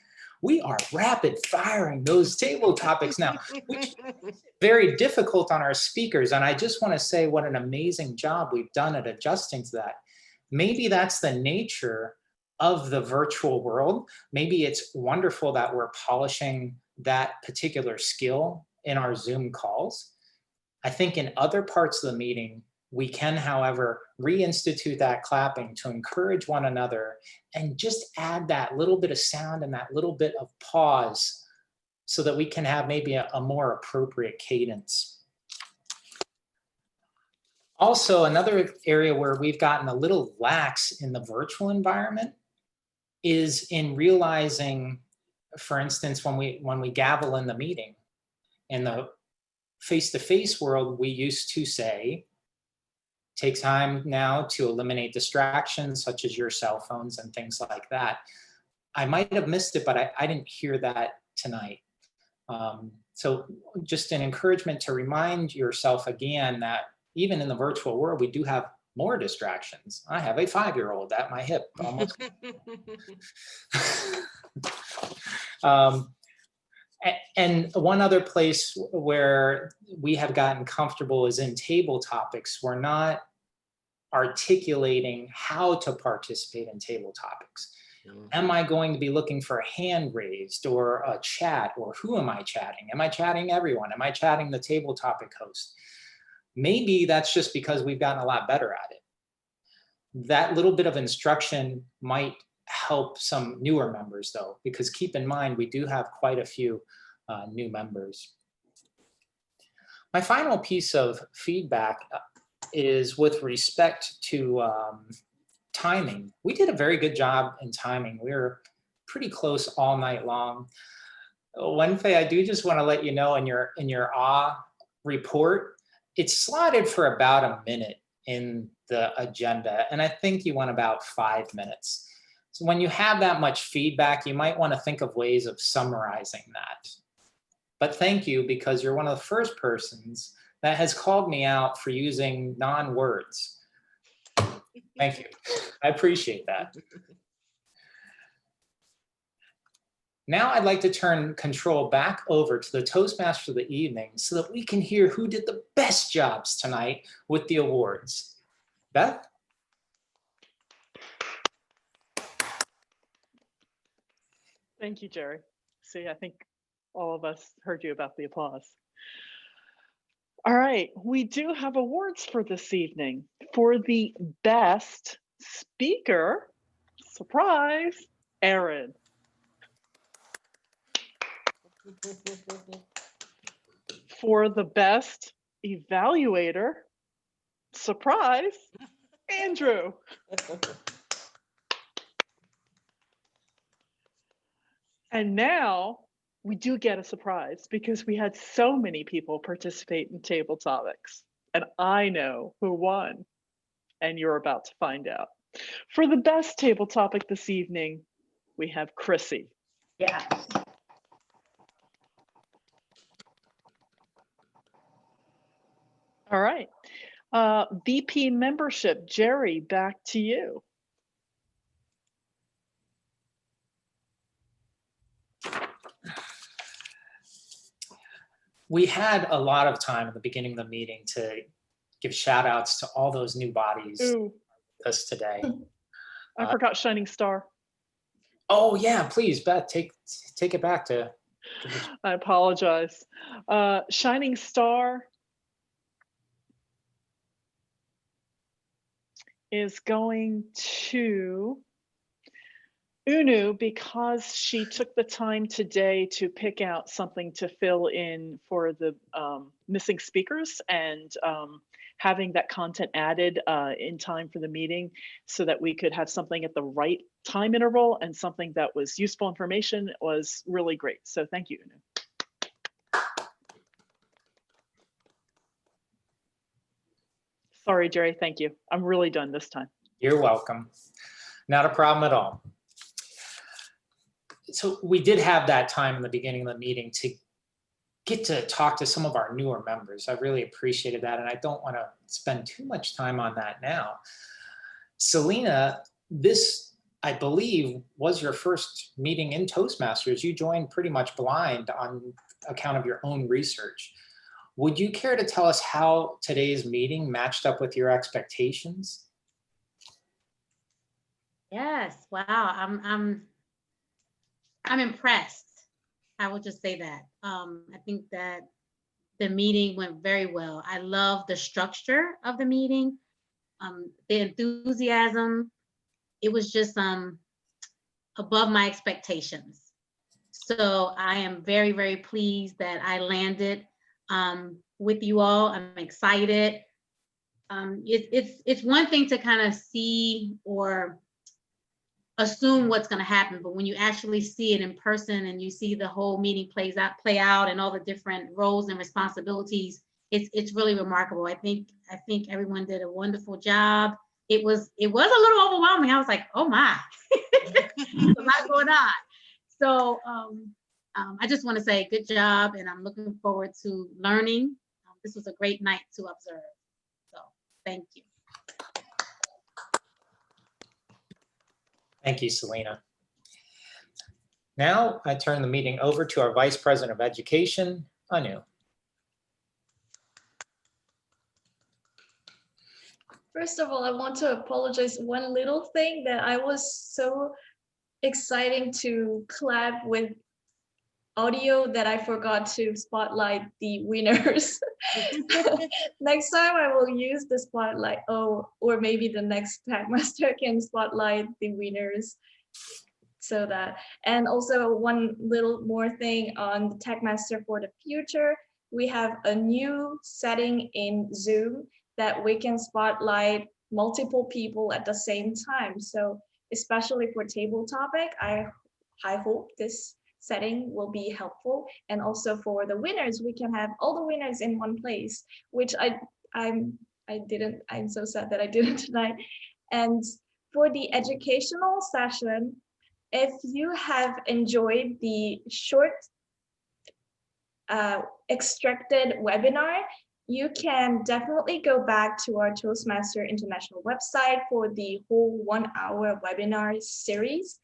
We are rapid firing those table topics now, which is very difficult on our speakers. And I just want to say what an amazing job we've done at adjusting to that. Maybe that's the nature of the virtual world. Maybe it's wonderful that we're polishing that particular skill in our Zoom calls. I think in other parts of the meeting, we can, however, reinstitute that clapping to encourage one another and just add that little bit of sound and that little bit of pause so that we can have maybe a more appropriate cadence. Also, another area where we've gotten a little lax in the virtual environment is in realizing, for instance, when we gavel in the meeting. In the face-to-face world, we used to say, take time now to eliminate distractions such as your cell phones and things like that. I might have missed it, but I didn't hear that tonight. So just an encouragement to remind yourself again that even in the virtual world, we do have more distractions. I have a 5-year-old at my hip almost. And one other place where we have gotten comfortable is in table topics. We're not articulating how to participate in table topics. Am I going to be looking for a hand raised or a chat, or who am I chatting? Am I chatting everyone? Am I chatting the table topic host? Maybe that's just because we've gotten a lot better at it. That little bit of instruction might help some newer members though, because keep in mind, we do have quite a few new members. My final piece of feedback is with respect to timing. We did a very good job in timing. We were pretty close all night long. Wenfei, I do just want to let you know in your report, it's slotted for about a minute in the agenda, and I think you went about 5 minutes. So when you have that much feedback, you might want to think of ways of summarizing that. But thank you, because you're one of the first persons that has called me out for using non-words. Thank you. I appreciate that. Now I'd like to turn control back over to the Toastmaster of the evening so that we can hear who did the best jobs tonight with the awards. Beth? Thank you, Jerry. See, I think all of us heard you about the applause. All right, we do have awards for this evening. For the best speaker, surprise, Aaron. For the best evaluator, surprise, Andrew. And now we do get a surprise because we had so many people participate in table topics, and I know who won, and you're about to find out. For the best table topic this evening, we have Chrissy. Yeah. All right. VP membership, Jerry, back to you. We had a lot of time at the beginning of the meeting to give shout outs to all those new bodies with us today. I forgot Shining Star. Oh yeah, please, Beth, take it back to. I apologize. Shining Star is going to Unu because she took the time today to pick out something to fill in for the missing speakers and having that content added in time for the meeting so that we could have something at the right time interval and something that was useful information was really great. So thank you, Unu. Sorry, Jerry, thank you. I'm really done this time. You're welcome. Not a problem at all. So we did have that time in the beginning of the meeting to get to talk to some of our newer members. I really appreciated that, and I don't want to spend too much time on that now. Selena, this, I believe, was your first meeting in Toastmasters. You joined pretty much blind on account of your own research. Would you care to tell us how today's meeting matched up with your expectations? Yes, wow, I'm impressed. I will just say that. I think that the meeting went very well. I love the structure of the meeting, the enthusiasm. It was just above my expectations. So I am very, very pleased that I landed with you all. I'm excited. It's one thing to kind of see or assume what's going to happen, but when you actually see it in person and you see the whole meeting play out and all the different roles and responsibilities, it's really remarkable. I think everyone did a wonderful job. It was a little overwhelming. I was like, oh my, there's a lot going on. So I just want to say good job, and I'm looking forward to learning. This was a great night to observe. So thank you. Thank you, Selena. Now I turn the meeting over to our Vice President of Education, Anu. First of all, I want to apologize. One little thing that I was so exciting to collab with audio that I forgot to spotlight the winners. Next time I will use the spotlight. Oh, or maybe the next Tagmaster can spotlight the winners. So that, and also one little more thing on the Tagmaster for the future, we have a new setting in Zoom that we can spotlight multiple people at the same time. So especially for table topic, I hope this setting will be helpful. And also for the winners, we can have all the winners in one place, which I'm so sad that I didn't tonight. And for the educational session, if you have enjoyed the short extracted webinar, you can definitely go back to our Toastmaster International website for the whole 1 hour webinar series.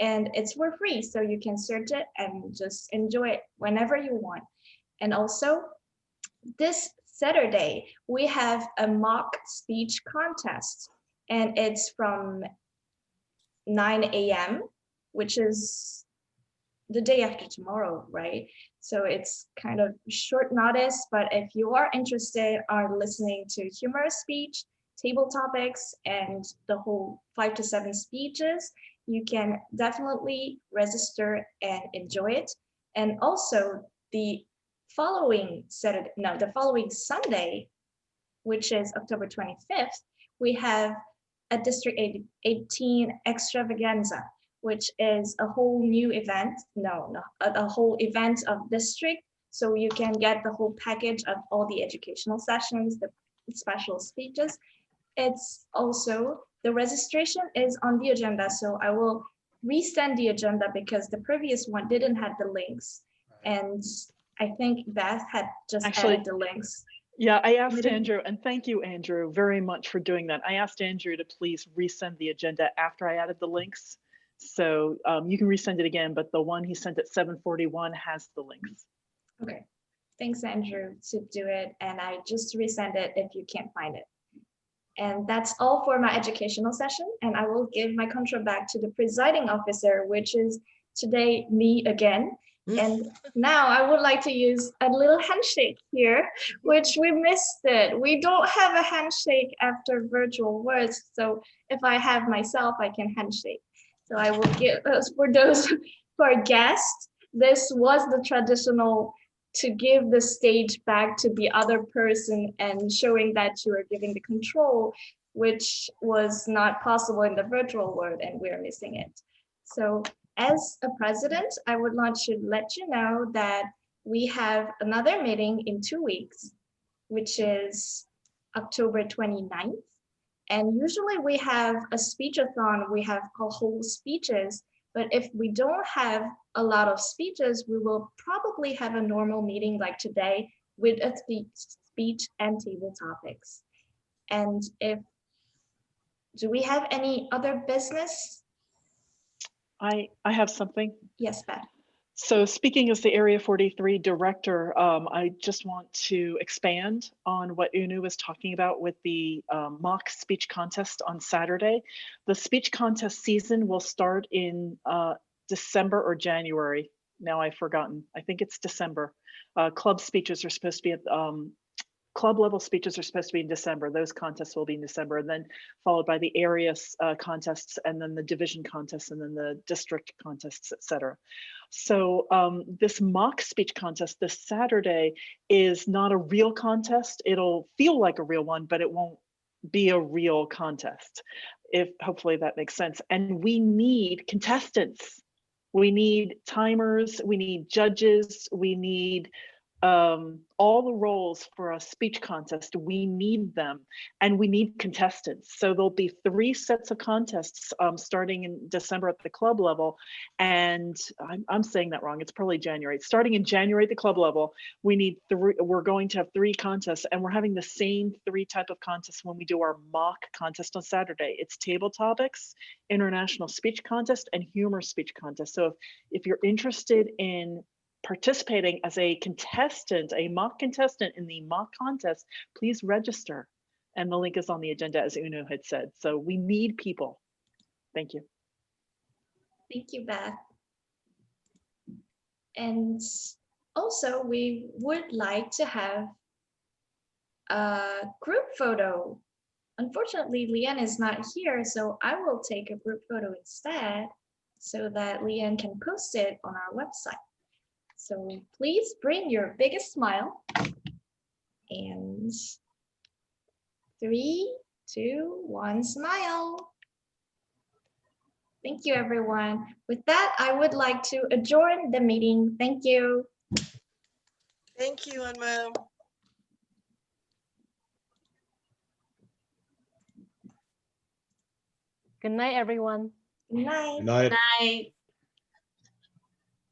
And it's for free, so you can search it and just enjoy it whenever you want. And also, this Saturday, we have a mock speech contest, and it's from 9 a.m., which is the day after tomorrow, right? So it's kind of short notice, but if you are interested in listening to humorous speech, table topics, and the whole 5 to 7 speeches, you can definitely register and enjoy it. And also the following Sunday, which is October 25th, we have a District 18 extravaganza, which is a whole new event, a whole event of district. So you can get the whole package of all the educational sessions, the special speeches. It's also, the registration is on the agenda. So I will resend the agenda because the previous one didn't have the links. And I think Beth had just added the links. Yeah, I asked Andrew, and thank you, Andrew, very much for doing that. I asked Andrew to please resend the agenda after I added the links. So you can resend it again, but the one he sent at 7:41 has the links. Okay, thanks, Andrew, to do it. And I just resend it if you can't find it. And that's all for my educational session. And I will give my control back to the presiding officer, which is today me again. And now I would like to use a little handshake here, which we missed it. We don't have a handshake after virtual words. So if I have myself, I can handshake. So I will give for those who are guests, this was the traditional to give the stage back to the other person and showing that you are giving the control, which was not possible in the virtual world, and we're missing it. So as a president, I would like to let you know that we have another meeting in 2 weeks, which is October 29th. And usually we have a speechathon, we have a whole speeches, but if we don't have a lot of speeches, we will probably have a normal meeting like today with a speech and table topics. And do we have any other business? I have something. Yes, Beth. So speaking as the Area 43 director, I just want to expand on what Unu was talking about with the mock speech contest on Saturday. The speech contest season will start in December or January. Now I've forgotten. I think it's December. Club speeches are supposed to be at club level speeches are supposed to be in December. Those contests will be in December, and then followed by the area contests, and then the division contests, and then the district contests, etc. So this mock speech contest this Saturday is not a real contest. It'll feel like a real one, but it won't be a real contest. Hopefully that makes sense. And we need contestants. We need timers. We need judges. We need all the roles for a speech contest. We need them, and we need contestants. So there'll be 3 sets of contests starting in December at the club level. And I'm saying that wrong. It's probably January. Starting in January at the club level, we're going to have 3 contests, and we're having the same 3 type of contests when we do our mock contest on Saturday. It's table topics, international speech contest, and humor speech contest. So if you're interested in participating as a contestant, a mock contestant in the mock contest, please register. And the link is on the agenda, as Uno had said. So we need people. Thank you. Thank you, Beth. And also, we would like to have a group photo. Unfortunately, Leanne is not here, so I will take a group photo instead so that Leanne can post it on our website. So please bring your biggest smile. And 3, 2, 1, smile. Thank you, everyone. With that, I would like to adjourn the meeting. Thank you. Thank you, Unmo. Good night, everyone. Good night. Good night. Good night.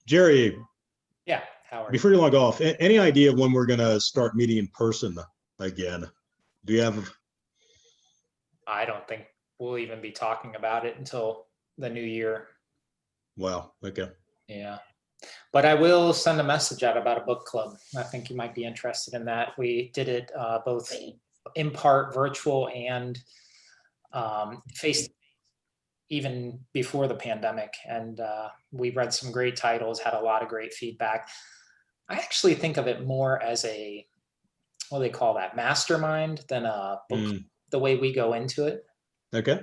Jerry, Yeah, Howard. before you log off, any idea of when we're going to start meeting in person again? Do you have? I don't think we'll even be talking about it until the new year. Wow. Okay. Yeah. But I will send a message out about a book club. I think you might be interested in that. We did it both in part virtual and face even before the pandemic. And we read some great titles, had a lot of great feedback. I actually think of it more as a, what do they call that, mastermind than a book, the way we go into it. Okay.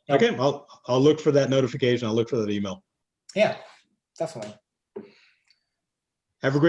Okay. I'll look for that notification. I'll look for that email. Yeah, definitely. Have a great